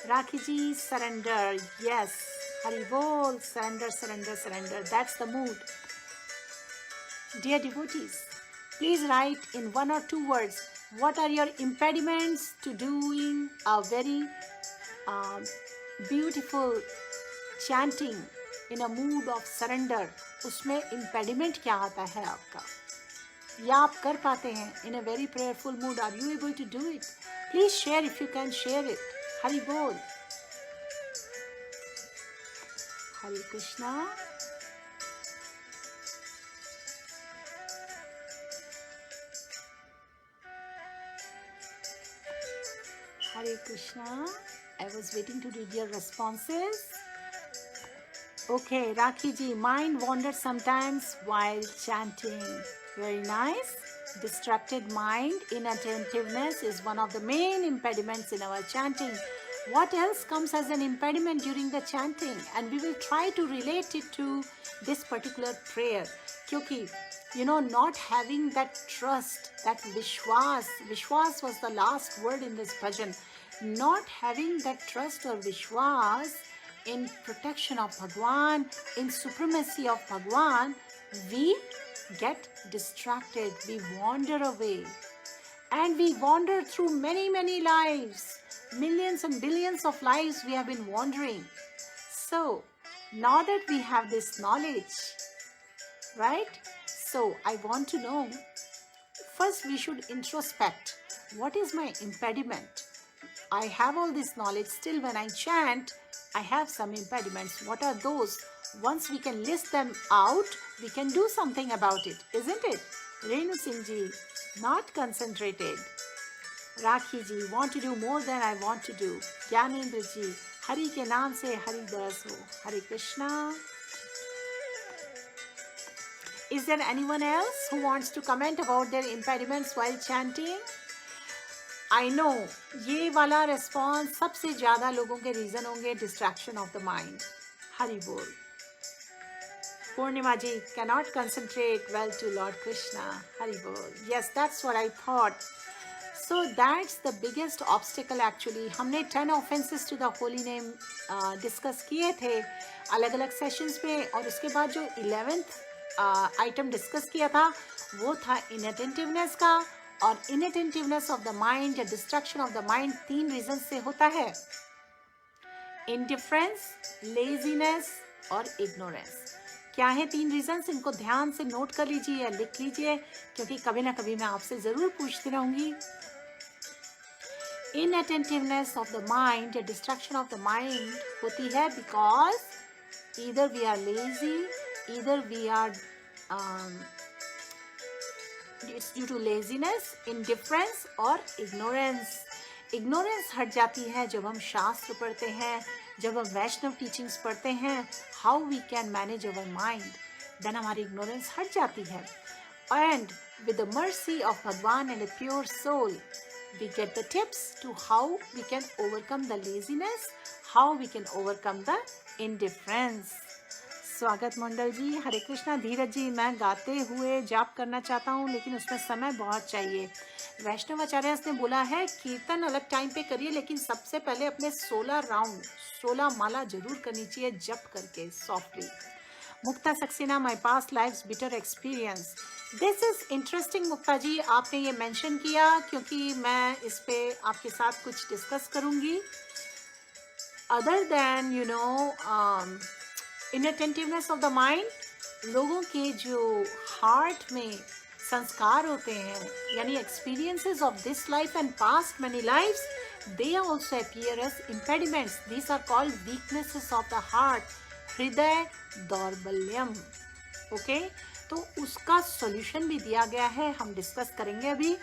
Rakhi ji, surrender. Yes, Hari बोल. Surrender, surrender, surrender. That's the mood. Dear devotees, please write in 1 or 2 words what are your impediments to doing a very beautiful chanting in a mood of surrender. उसमें impediment क्या आता है आपका, या आप कर पाते हैं in a very prayerful mood? Are you able to do it? Please share if you can share it. Hari Bol. Hare Krishna. Hare Krishna. I was waiting to read your responses. Okay, Rakhi ji, mind wanders sometimes while chanting. Very nice. Distracted mind, inattentiveness is one of the main impediments in our chanting. What else comes as an impediment during the chanting? And we will try to relate it to this particular prayer. Kyunki, not having that trust, that Vishwas was the last word in this bhajan. Not having that trust or Vishwas in protection of Bhagwan, in supremacy of Bhagwan, we get distracted, we wander away. And we wander through many, many lives. Millions and billions of lives we have been wandering. So, now that we have this knowledge, right? So, I want to know, first we should introspect. What is my impediment? I have all this knowledge, still when I chant, I have some impediments. What are those? Once we can list them out, we can do something about it, isn't it? Renu Singh ji, not concentrated. Rakhi ji, want to do more than I want to do. Gyanendra ji, Hari ke naam se Hari das ho. Hare Krishna. Is there anyone else who wants to comment about their impediments while chanting? I know, ये वाला response सबसे ज़्यादा लोगों के reason होंगे distraction of the mind. Hari Bol. Purnima ji, cannot concentrate well to Lord Krishna. Hari Bol. Yes, that's what I thought. So that's the biggest obstacle actually. हमने 10 offenses to the holy name discuss किए थे अलग अलग sessions में, और उसके बाद जो 11th item discuss किया था वो था inattentiveness का. और inattentiveness of the mind या distraction of the mind 3 reasons से होता है. Indifference, laziness और ignorance. क्या है 3 reasons? इनको ध्यान से नोट कर लीजिए या लिख लीजिए, क्योंकि कभी ना कभी मैं आपसे ज़रूर पूछती रहूँगी. Inattentiveness of the mind या distraction of the mind होती है because either we are lazy, either we are it's due to laziness, indifference और ignorance. Ignorance हट जाती है जब हम शास्त्र पढ़ते हैं, जब हम वैष्णव टीचिंग्स पढ़ते हैं. How we can manage our mind, then हमारी ignorance हट जाती है. And with the mercy of Bhagwan and a pure soul, we get the tips to how we can overcome the laziness, how we can overcome the indifference. स्वागत मंडल जी. हरे कृष्णा. धीरज जी, मैं गाते हुए जाप करना चाहता हूँ लेकिन उसमें समय बहुत चाहिए. वैष्णवाचार्य ने बोला है कीर्तन अलग टाइम पे करिए, लेकिन सबसे पहले अपने 16 राउंड 16 माला जरूर करनी चाहिए जप करके softly. Mukta Saxena, my past lifes bitter experience. This is interesting Mukta ji, आपने ये मेंशन किया क्योंकि मैं इस पे आपके साथ कुछ डिस्कस करूंगी। Other than you know inattentiveness of the mind, लोगों के जो हार्ट में संस्कार होते हैं, यानी experiences of this life and past many lifes, they also appear as impediments. These are called weaknesses of the heart, हृदय दौर्बल्यम। ओके, तो उसका सॉल्यूशन भी दिया गया है, हम डिस्कस करेंगे अभी।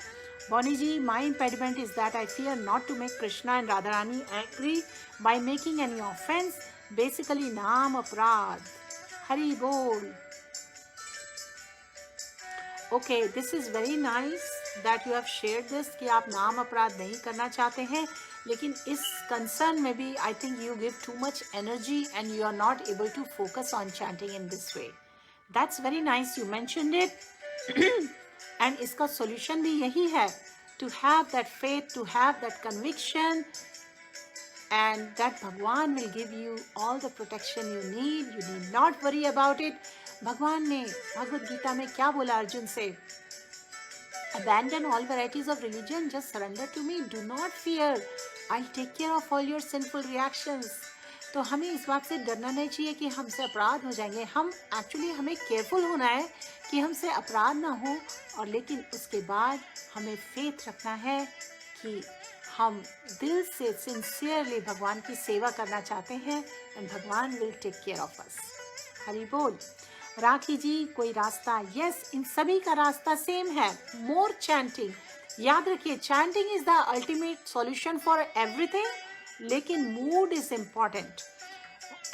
Boni ji, my impediment is that I fear not to make Krishna and Radha Rani angry by making any offence, basically naam aparadh. Hari बोल। Okay, this is very nice that you have share this कि आप नाम अपराध नहीं करना चाहते हैं, लेकिन इस कंसर्न में भी I think you give too much energy and you are not able to focus on chanting in this way. That's very nice, you mentioned it. And इसका सॉल्यूशन भी यही है, to have that faith, to have that conviction, and that Bhagwan will give you all the protection you need not worry about it। भगवान ने भगवद गीता में क्या बोला अर्जुन से? Abandon all varieties of religion, just surrender to me, do not fear, I'll take care of all your sinful reactions। तो हमें इस बात से डरना नहीं चाहिए कि हमसे अपराध हो जाएंगे। हम एक्चुअली हमें केयरफुल होना है कि हमसे अपराध ना हो, और लेकिन उसके बाद हमें फेथ रखना है कि हम दिल से सिंसियरली भगवान की सेवा करना चाहते हैं, and Bhagwan will take care of us. Hari बोल। राखी जी, कोई रास्ता? यस, इन सभी का रास्ता सेम है, मोर चैंटिंग। याद रखिए, chanting is the ultimate solution for everything, लेकिन mood is important.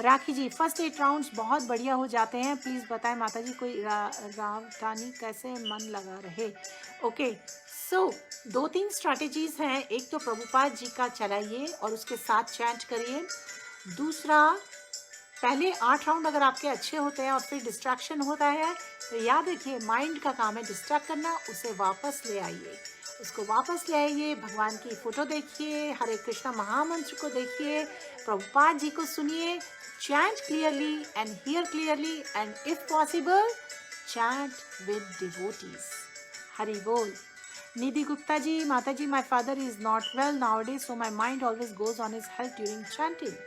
Rakhi ji, first 8 rounds बहुत बढ़िया हो जाते हैं, प्लीज़ बताएं माता जी कोई रावधानी कैसे मन लगा रहे। ओके, सो 2-3 स्ट्रैटेजीज हैं। एक तो प्रभुपाद जी का चलाइए और उसके साथ चैंट करिए। दूसरा, पहले 8 राउंड अगर आपके अच्छे होते हैं और फिर डिस्ट्रैक्शन होता है तो याद रखिए माइंड का काम है डिस्ट्रैक्ट करना, उसे वापस ले आइए, उसको वापस ले आइए। भगवान की फोटो देखिए, हरे कृष्णा महामंत्र को देखिए, प्रभुपाद जी को सुनिए, chant clearly and hear clearly, and if possible chant with devotees। Hari Bol। Nidhi Gupta ji, Mata ji, my father is not well nowadays, so my mind always goes on his health during chanting।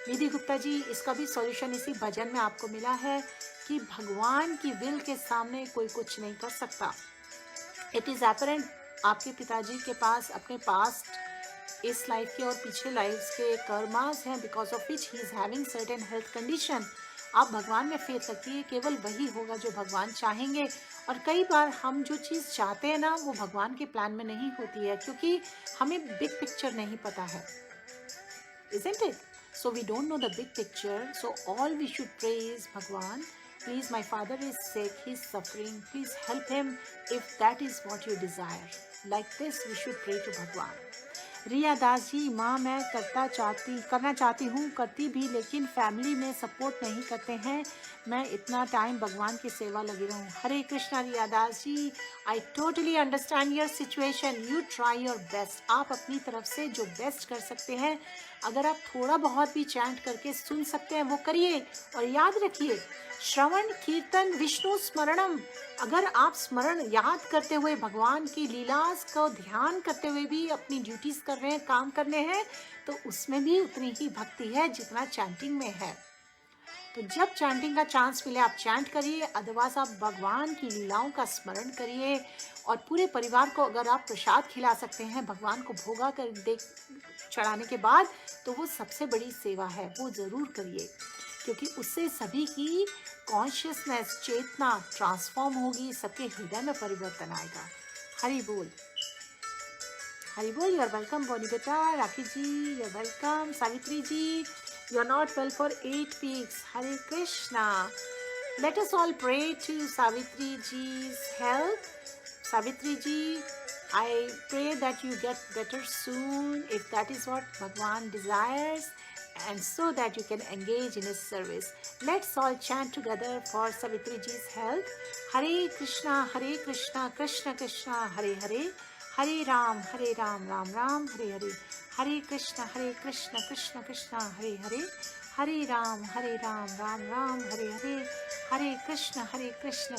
निधि गुप्ता जी, इसका भी solution इसी भजन में आपको मिला है कि भगवान की विल के सामने कोई कुछ नहीं कर सकता। इट इज़ एपरेंट आपके पिताजी के पास अपने पास्ट इस लाइफ के और पिछले लाइफ के कर्मास हैं, because of which he is having certain health condition. आप भगवान में फेथ रखिए, केवल वही होगा जो भगवान चाहेंगे। और कई बार हम जो चीज़ चाहते हैं ना, वो भगवान के प्लान में नहीं होती है, क्योंकि हमें बिग पिक्चर नहीं पता है, isn't it? So we don't know the big picture. So all we should pray is, Bhagwan, please, my father is sick, he's suffering, please help him if that is what you desire। Like this we should pray to Bhagwan। रिया दास जी, माँ मैं करना चाहती हूँ, करती भी, लेकिन family में support नहीं करते हैं, मैं इतना टाइम भगवान की सेवा लगी रहूँ। Hare Krishna Riya Das ji, I totally understand your situation, you try your best. आप अपनी तरफ से जो बेस्ट कर सकते हैं, अगर आप थोड़ा बहुत भी चैंट करके सुन सकते हैं वो करिए। और याद रखिए, श्रवण कीर्तन विष्णु स्मरणम, अगर आप स्मरण याद करते हुए भगवान की लीलास को ध्यान करते हुए भी अपनी ड्यूटीज कर रहे हैं, काम करने हैं, तो उसमें भी उतनी ही भक्ति है जितना चैंटिंग में है। तो जब चैंटिंग का चांस मिले आप चैंट करिए, अदरवाइज आप भगवान की लीलाओं का स्मरण करिए। और पूरे परिवार को अगर आप प्रसाद खिला सकते हैं भगवान को भोगा कर चढ़ाने के बाद, तो वो सबसे बड़ी सेवा है, वो ज़रूर करिए, क्योंकि उससे सभी की कॉन्शियसनेस, चेतना ट्रांसफॉर्म होगी, सबके हृदय में परिवर्तन आएगा। हरि बोल, हरि बोल। यू आर वेलकम बोनी बेटा। Rakhi ji, you are welcome. Savitri ji, you are not well for 8 weeks। Hare Krishna। Let us all pray to Savitri ji's health। Savitri ji, I pray that you get better soon, if that is what Bhagwan desires, and so that you can engage in his service। Let's all chant together for Savitri ji's health। Hare Krishna, Krishna Krishna, Hare Hare, Hare Ram Ram Ram Hare Hare, Hare Krishna Krishna Krishna Hare Hare, Hare Ram Ram Ram Hare Hare, Hare Krishna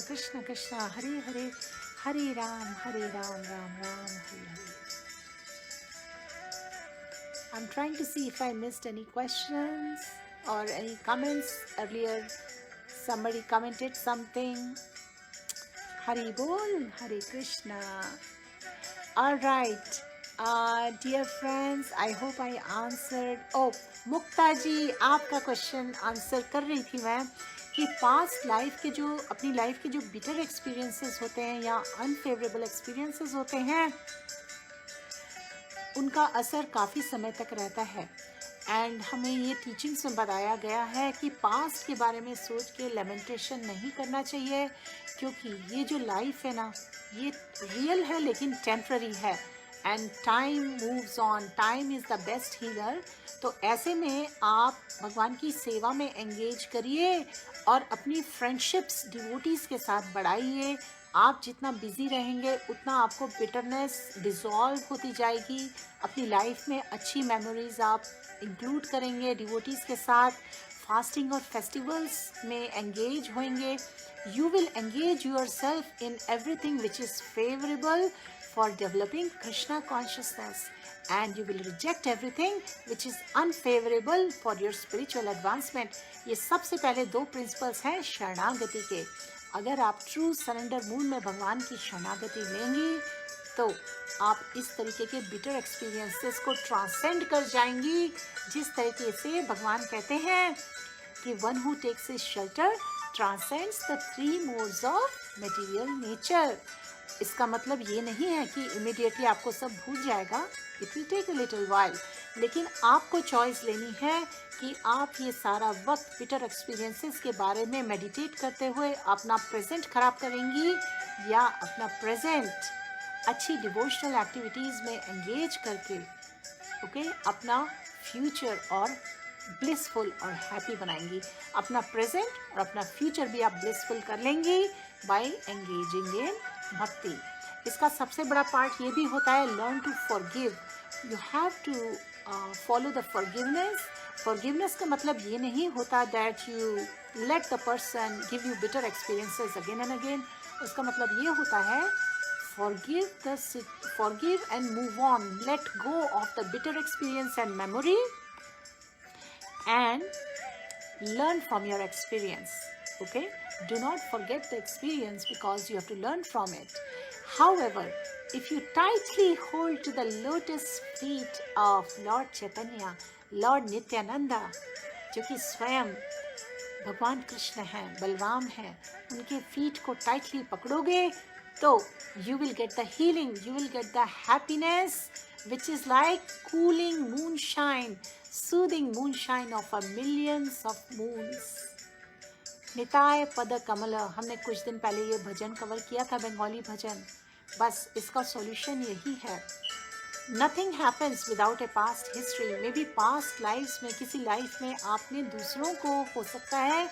Krishna Krishna Hare Hare, Hare Ram Ram Ram Hare Hare. I'm trying to see if I missed any questions or any comments. Earlier somebody commented something. Hari Bol, Hare Krishna. All right, dear friends, I hope I answered. Oh, मुक्ता जी, आपका question answer कर रही थी मैं कि past life के जो अपनी life के जो बिटर एक्सपीरियंसेस होते हैं या अनफेवरेबल एक्सपीरियंसेस होते हैं, उनका असर काफ़ी समय तक रहता है. एंड हमें ये टीचिंग्स में बताया गया है कि पास्ट के बारे में सोच के लेमेंटेशन नहीं करना चाहिए, क्योंकि ये जो लाइफ है ना, ये रियल है लेकिन टेम्प्ररी है. And time moves on, time is the best healer. तो ऐसे में आप भगवान की सेवा में एंगेज करिए और अपनी फ्रेंडशिप्स डिवोटीज़ के साथ बढ़ाइए. आप जितना बिजी रहेंगे उतना आपको बिटरनेस डिज़ोल्व होती जाएगी. अपनी लाइफ में अच्छी मेमोरीज आप इंक्लूड करेंगे डिवोटीज़ के साथ. फास्टिंग और फेस्टिवल्स में एंगेज होंगे. You will engage your self in everything which is favourable for developing Krishna consciousness, and you will reject everything which is unfavorable for your spiritual advancement. ये सबसे पहले 2 प्रिंसिपल्स हैं शरणागति के. अगर आप ट्रू सरेंडर मूड में भगवान की शरणागति लेंगी तो आप इस तरीके के बिटर एक्सपीरियंसेस को ट्रांसेंड कर जाएंगी, जिस तरीके से भगवान कहते हैं कि one who takes his shelter transcends the 3 modes of material nature. इसका मतलब ये नहीं है कि इमीडिएटली आपको सब भूल जाएगा. It will take a little while, लेकिन आपको चॉइस लेनी है कि आप ये सारा वक्त बिटर एक्सपीरियंसेस के बारे में मेडिटेट करते हुए अपना प्रेजेंट खराब करेंगी या अपना प्रेजेंट अच्छी डिवोशनल एक्टिविटीज़ में एंगेज करके अपना फ्यूचर और ब्लिसफुल और हैप्पी बनाएंगी. अपना प्रेजेंट और अपना फ्यूचर भी आप ब्लिसफुल कर लेंगी बाय एंगेजिंग इन भक्ति. इसका सबसे बड़ा पार्ट ये भी होता है learn to forgive. You have to follow the forgiveness. Forgiveness का मतलब ये नहीं होता that you let the person give you bitter experiences again and again. उसका मतलब ये होता है forgive and move on. Let go of the bitter experience and memory and learn from your experience. Okay? Do not forget the experience because you have to learn from it. However, if you tightly hold to the lotus feet of Lord Chaitanya, Lord Nityananda, जो कि स्वयं भगवान कृष्ण हैं, बलराम हैं, उनके feet को tightly पकड़ोगे तो you will get the healing, you will get the happiness which is like cooling moonshine, soothing moonshine of a millions of moons. Nitai पद कमल, हमने कुछ दिन पहले ये भजन कवर किया था, बंगाली भजन. बस इसका सॉल्यूशन यही है. Nothing happens without a past history. Maybe past lives में किसी लाइफ में आपने दूसरों को हो सकता है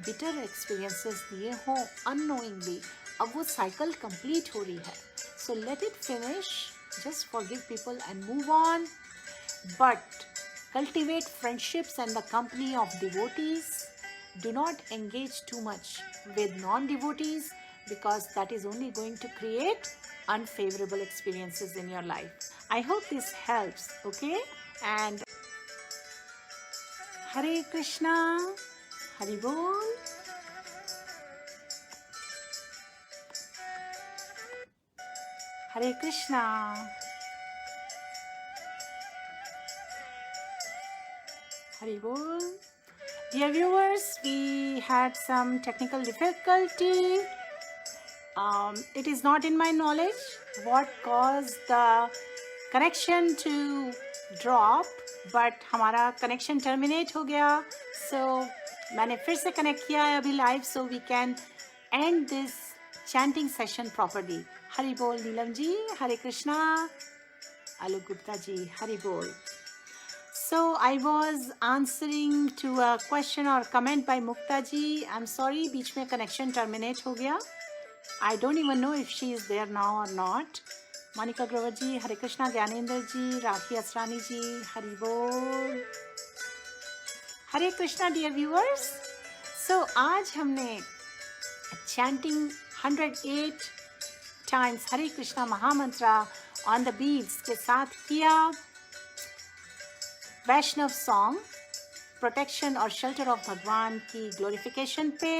bitter experiences दिए हों unknowingly. अब वो साइकिल कंप्लीट हो रही है. So let it finish. Just forgive people and move on. But cultivate friendships and the company of devotees. Do not engage too much with non-devotees because that is only going to create unfavorable experiences in your life. I hope this helps, okay? And Hare Krishna, Hari Bol. Hare Krishna. Hari Bol. Dear viewers, we had some technical difficulty. It is not in my knowledge what caused the connection to drop, but हमारा connection terminate हो गया. So मैंने फिर से connect किया है अभी live, so we can end this chanting session properly. Hari बोल नीलम जी, हरे कृष्णा. आलोक गुप्ता जी, हरि बोल. So I was answering to a question or comment by Mukta ji. I'm sorry, बीच में connection terminate हो गया. I don't even know if she is there now or not. Monika Grover जी, हरे कृष्णा। ज्ञानेंद्र जी, राखी असरानी जी, हरि बोल, Hare Krishna dear viewers. So आज हमने chanting 108 times Hare Krishna mahamantra on the beats के साथ किया Vaishnava song protection और शेल्टर ऑफ भगवान की ग्लोरिफिकेशन पे,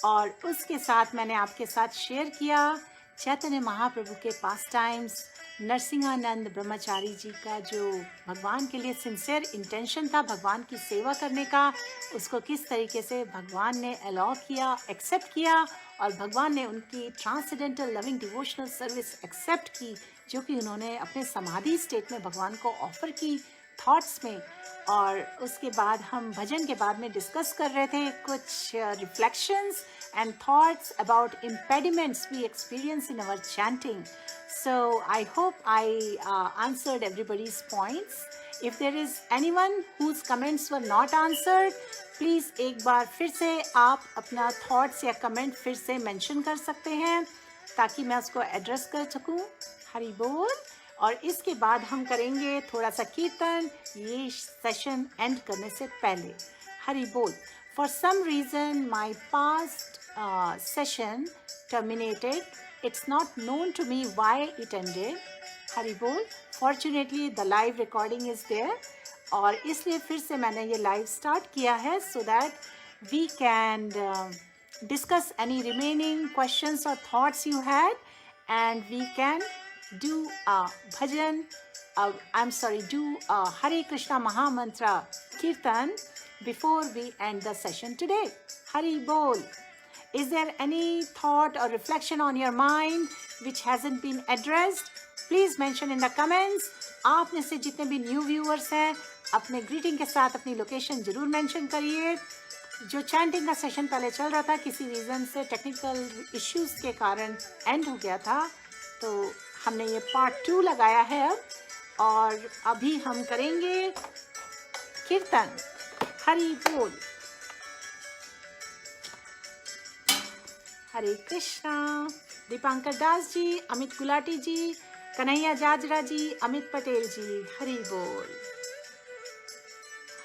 और उसके साथ मैंने आपके साथ शेयर किया चैतन्य महाप्रभु के पास टाइम्स, नरसिंहानंद ब्रह्मचारी जी का जो भगवान के लिए सिंसियर इंटेंशन था भगवान की सेवा करने का, उसको किस तरीके से भगवान ने अलाउ किया, एक्सेप्ट किया, और भगवान ने उनकी transcendental loving devotional service accept की जो कि उन्होंने अपने समाधि स्टेट में भगवान को ऑफर की थॉट्स में। और उसके बाद हम भजन के बाद में डिस्कस कर रहे थे कुछ reflections and thoughts about impediments we experience in our chanting. So I hope I answered everybody's points. If there is anyone whose comments were not answered, please एक बार फिर से आप अपना thoughts या comment फिर से mention कर सकते हैं ताकि मैं उसको address कर सकूं। हरि बोल। और इसके बाद हम करेंगे थोड़ा सा कीर्तन ये सेशन एंड करने से पहले। हरि बोल। For some reason my past session terminated. It's not known to me why it ended. Hari बोल। Fortunately the live recording is there और इसलिए फिर से मैंने ये live start किया है so that we can discuss any remaining questions or thoughts you had and we can do a bhajan, do a Hare Krishna Maha Mantra Kirtan before we end the session today. Hari Bol. Is there any thought or reflection on your mind which hasn't been addressed? Please mention in the comments. आप में से जितने भी new viewers हैं अपने greeting के साथ अपनी लोकेशन जरूर मेंशन करिए। जो चैंटिंग का सेशन पहले चल रहा था किसी रीज़न से टेक्निकल इश्यूज के कारण एंड हो गया था, तो हमने ये पार्ट 2 लगाया है अब, और अभी हम करेंगे कीर्तन। हरि बोल। हरे कृष्णा। दीपांकर दास जी, अमित गुलाटी जी, कन्हैया जाजरा जी, अमित पटेल जी, हरि बोल।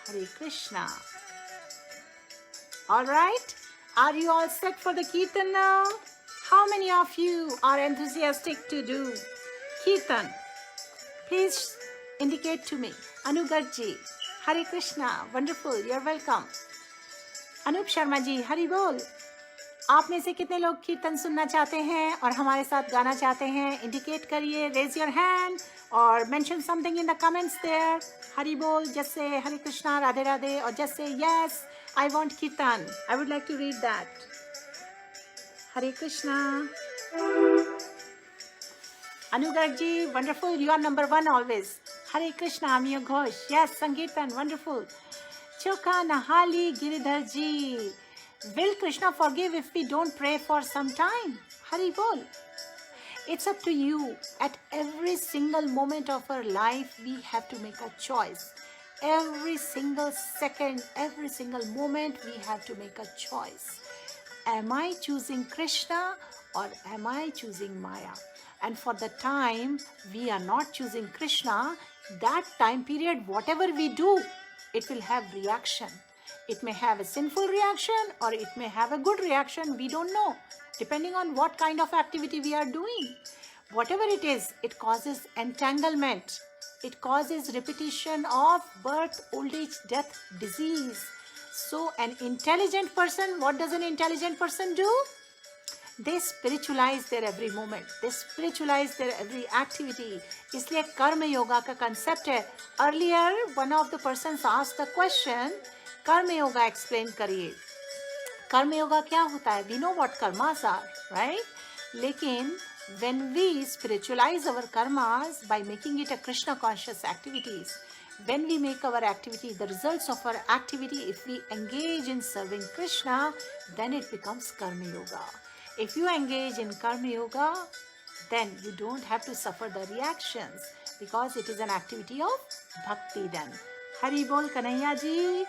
Hare Krishna. All right, are you all set for the kirtan now? How many of you are enthusiastic to do kirtan? Please indicate to me. Anugar ji, Hare Krishna, wonderful, you're welcome. Anup Sharma ji, Hari Bol. आप में से कितने लोग कीर्तन सुनना चाहते हैं और हमारे साथ गाना चाहते हैं? इंडिकेट करिए, रेज योर हैंड और mention something in the comments there. Hari बोल जैसे हरे कृष्णा, राधे राधे, और जैसे yes I want kirtan, I would like to read that. Hare Krishna. Anugarg ji, wonderful, you are number 1 always. Hare Krishna, Amiya Ghosh, yes sankirtan, wonderful. चोखा नहाली Giridhar ji, will Krishna forgive if we don't pray for some time? Hari Bol. It's up to you. At every single moment of our life, we have to make a choice. Every single second, every single moment, we have to make a choice. Am I choosing Krishna or am I choosing Maya? And for the time we are not choosing Krishna, that time period, whatever we do, it will have reaction. It may have a sinful reaction or it may have a good reaction. We don't know, depending on what kind of activity we are doing. Whatever it is, it causes entanglement. It causes repetition of birth, old age, death, disease. So an intelligent person, what does an intelligent person do? They spiritualize their every moment. They spiritualize their every activity. इसलिए कर्म योगा का concept है. Earlier, one of the persons asked the question, कर्म yoga explain करिए। कर्म योगा क्या होता है? We know what karmas are, right? लेकिन when we spiritualize our karmas by making it a Krishna conscious activities, when we make our activity, the results of our activity, if we engage in serving Krishna, then it becomes karma yoga. If you engage in karma yoga, then you don't have to suffer the reactions because it is an activity of bhakti then. Hari Bol Kanhaiya ji,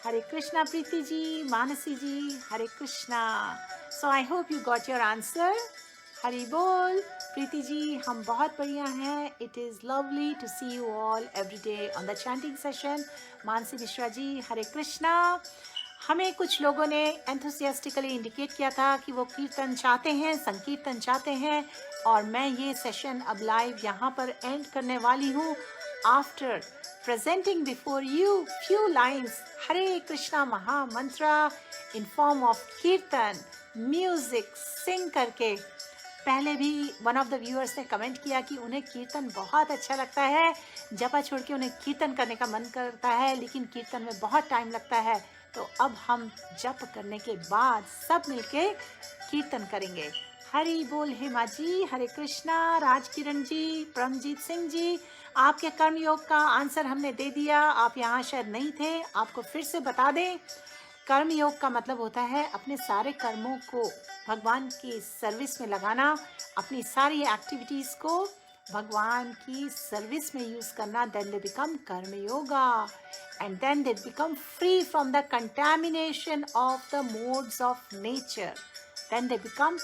Hare Krishna Preeti ji, Manasi ji, Hare Krishna. So I hope you got your answer. Hari बोल। प्रीति जी, हम बहुत बढ़िया हैं। It is lovely to see you all every day on the chanting session. Mansi Mishra ji, Hare Krishna. हमें कुछ लोगों ने enthusiastically indicate किया था कि वो कीर्तन चाहते हैं, संकीर्तन चाहते हैं, और मैं ये सेशन अब लाइव यहाँ पर एंड करने वाली हूँ after presenting before you few lines Hare Krishna Maha Mantra in form of Kirtan, music, sing करके। पहले भी वन ऑफ द व्यूअर्स ने कमेंट किया कि उन्हें कीर्तन बहुत अच्छा लगता है, जपा छोड़ के उन्हें कीर्तन करने का मन करता है, लेकिन कीर्तन में बहुत टाइम लगता है। तो अब हम जप करने के बाद सब मिलके कीर्तन करेंगे। हरी बोल हेमा जी, हरे कृष्णा। राजकिरण जी, परमजीत सिंह जी, आपके कर्म योग का आंसर हमने दे दिया। आप यहाँ शायद नहीं थे, आपको फिर से बता दें। कर्म योग का मतलब होता है अपने सारे कर्मों को भगवान की सर्विस में लगाना, अपनी सारी एक्टिविटीज को भगवान की सर्विस में यूज करना। Then they become karma yoga and then they become free from the contamination of the modes of nature. Then they become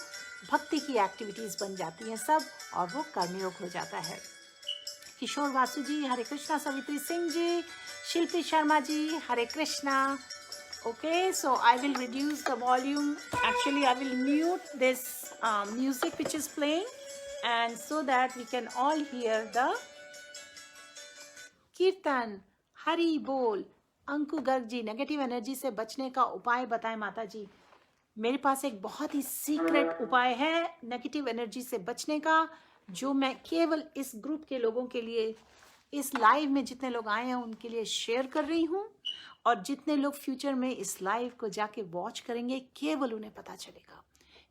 bhakti की एक्टिविटीज बन जाती हैं सब, और वो कर्मयोग हो जाता है। किशोर वासु जी, हरे कृष्णा। सवित्री सिंह जी, शिल्पी Sharma ji, Hare Krishna. Okay, so I will reduce the volume. Actually, I will mute this music which is playing, and so that we can all hear the कीर्तन। हरि बोल। अंकु गर्ग जी, नेगेटिव एनर्जी से बचने का उपाय बताएं माता जी। मेरे पास एक बहुत ही सीक्रेट उपाय है नेगेटिव एनर्जी से बचने का, जो मैं केवल इस ग्रुप के लोगों के लिए, इस लाइव में जितने लोग आए हैं उनके लिए शेयर कर रही हूँ, और जितने लोग फ्यूचर में इस लाइव को जाके वॉच करेंगे केवल उन्हें पता चलेगा।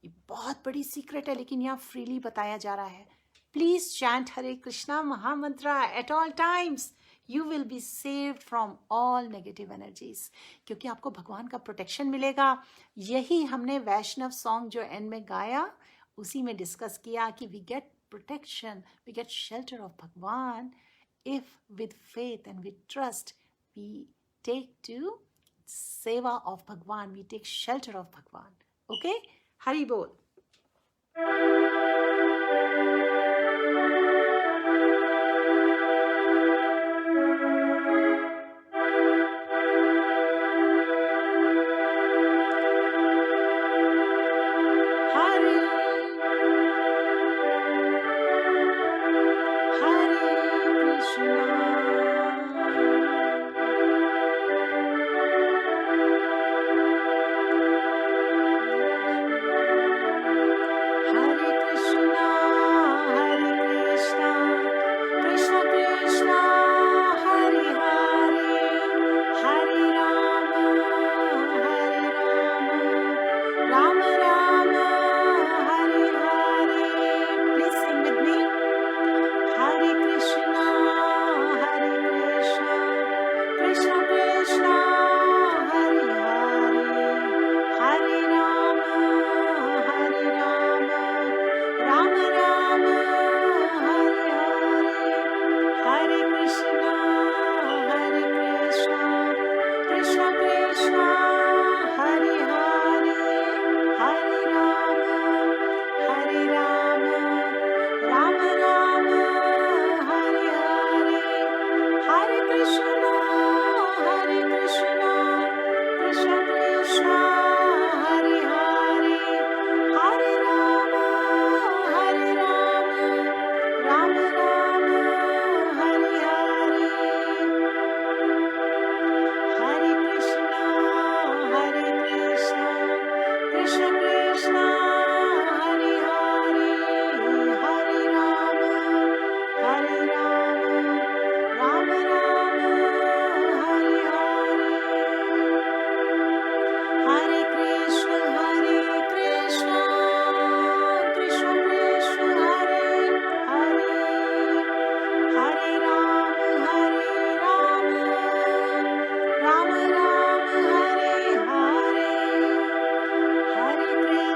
ये बहुत बड़ी सीक्रेट है, लेकिन यहाँ फ्रीली बताया जा रहा है। Please chant Hare Krishna mahamantra at all times. You will be saved from all negative energies, क्योंकि आपको भगवान का प्रोटेक्शन मिलेगा। यही हमने वैष्णव सॉन्ग जो एंड में गाया उसी में डिस्कस किया कि we get protection, we get shelter of Bhagwan if with faith and with trust we take to seva of Bhagwan, we take shelter of Bhagwan. Okay? Hari Bol.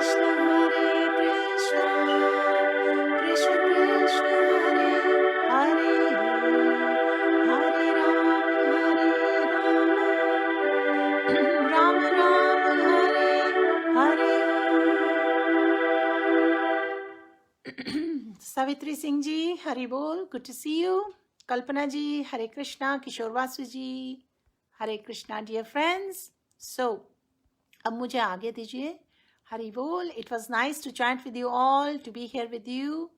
Krishna Savitri Singh ji, Hari बोल, good to see you. Kalpana ji, Hare Krishna. Kishore Vasu ji, Hare Krishna. Dear friends, so अब मुझे आगे दीजिए. हरि बोल. It was nice to chant with you all, to be here with you,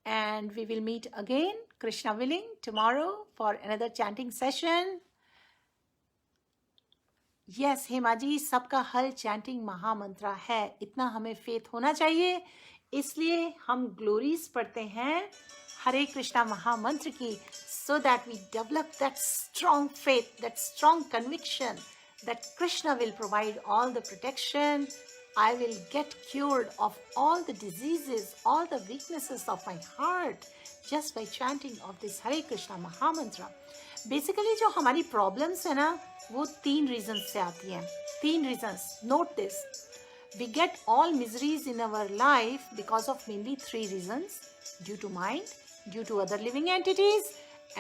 and we will meet again, Krishna willing, tomorrow for another chanting session. Yes, Hema ji, सबका हल chanting महामंत्र है, इतना हमें फेथ होना चाहिए, इसलिए हम ग्लोरीज पढ़ते हैं हरे कृष्णा महामंत्र की, so that we develop that strong faith, that strong conviction that Krishna will provide all the protection. I will get cured of all the diseases, all the weaknesses of my heart just by chanting of this Hare Krishna Mahamantra. Basically जो हमारी problems है ना, वो 3 reasons से आती हैं. 3 reasons. Note this. We get all miseries in our life because of mainly 3 reasons. Due to mind, due to other living entities,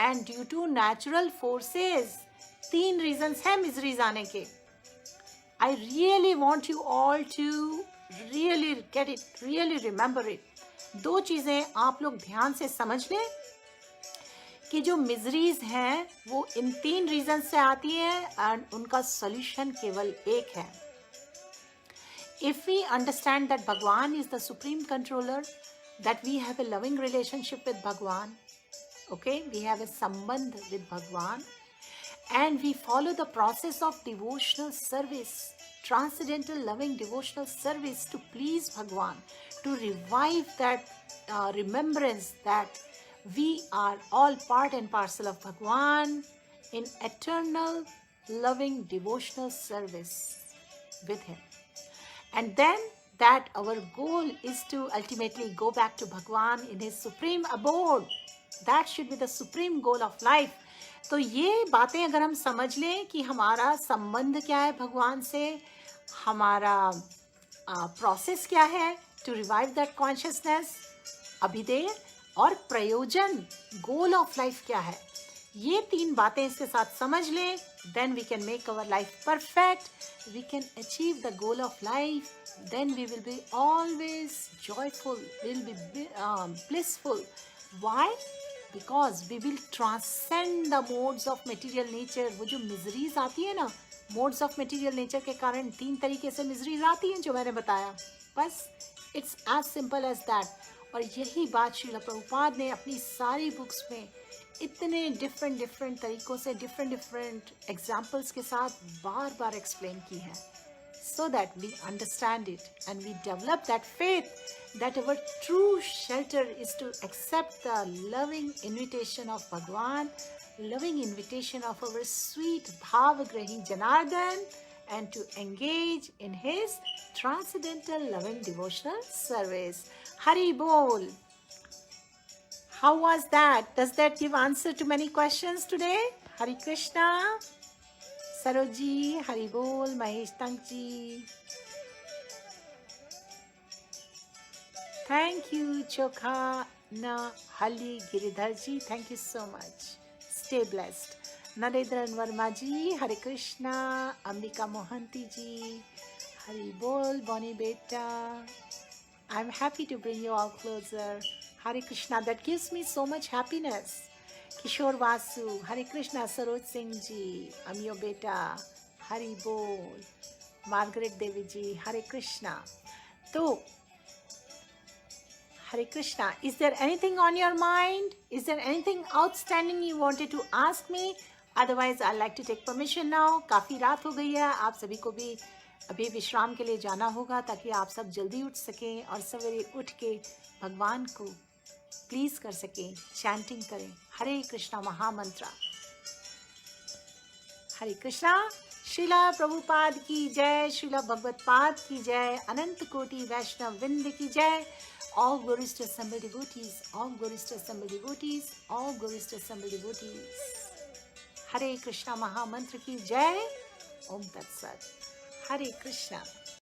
and due to natural forces. 3 reasons हैं miseries आने के. I really want you all to really get it, really remember it. 2 चीज़ें आप लोग ध्यान से समझ लें कि जो मिजरीज हैं वो इन 3 रीजन से आती हैं एंड उनका सॉल्यूशन केवल एक है. If we understand that Bhagwan is the supreme controller, that we have a loving relationship with Bhagwan, okay, we have a sambandh with Bhagwan, and we follow the process of devotional service, transcendental loving devotional service to please Bhagwan, to revive that remembrance that we are all part and parcel of Bhagwan in eternal loving devotional service with him. And then that our goal is to ultimately go back to Bhagwan in his supreme abode. That should be the supreme goal of life. तो ये बातें अगर हम समझ लें कि हमारा संबंध क्या है भगवान से, हमारा प्रोसेस क्या है टू रिवाइव दैट कॉन्शियसनेस, अभिधेय और प्रयोजन, गोल ऑफ लाइफ क्या है, ये 3 बातें इसके साथ समझ लें, then we can make our life perfect, we can achieve the goal of life, then we will be always joyful, will be blissful. Why? Because we will transcend the modes of material nature. वो जो miseries आती है ना, modes of material nature के कारण 3 तरीके से miseries आती हैं जो मैंने बताया. बस it's as simple as that. और यही बात श्रील प्रभुपाद ने अपनी सारी बुक्स में इतने डिफरेंट तरीकों से डिफरेंट एग्जाम्पल्स के साथ बार बार एक्सप्लेन की है, so that we understand it and we develop that faith that our true shelter is to accept the loving invitation of Bhagwan, loving invitation of our sweet Bhavagrahi Janardhan, and to engage in his transcendental loving devotional service. Hari Bol. How was that? Does that give answer to many questions today? Hari Krishna. Saroj ji, Hari बोल. महेश तंग जी, thank you. चोखा न हली Giridhar ji, thank you so much. Stay blessed. Narendran Verma ji, Hare Krishna. Ambika Mohanty ji, Hari बोल. Bonnie बेटा, I am happy to bring you all closer. Hare Krishna, that gives me so much happiness. Kishore Vasu, Hare Krishna. Saroj Singh ji, Amiyo बेटा, हरि बोल. Margaret Devi ji, Hare Krishna. तो Hare Krishna. Is there anything on your mind? Is there anything outstanding you wanted to ask me? Otherwise I like to take permission now. काफ़ी रात हो गई है, आप सभी को भी अभी विश्राम के लिए जाना होगा ताकि आप सब जल्दी उठ सकें और सवेरे उठ के भगवान को प्लीज कर सकें, चैंटिंग करें हरे कृष्णा महामंत्र. हरे कृष्णा. श्रीला प्रभुपाद की जय, श्रीला भगवत पाद की जय, अनंत कोटि वैष्णव विंद की जय. All glories to assembled devotees, all glories to assembled devotees, all glories to assembled devotees. हरे कृष्णा महामंत्र की जय. ओम तत्सत. हरे कृष्णा.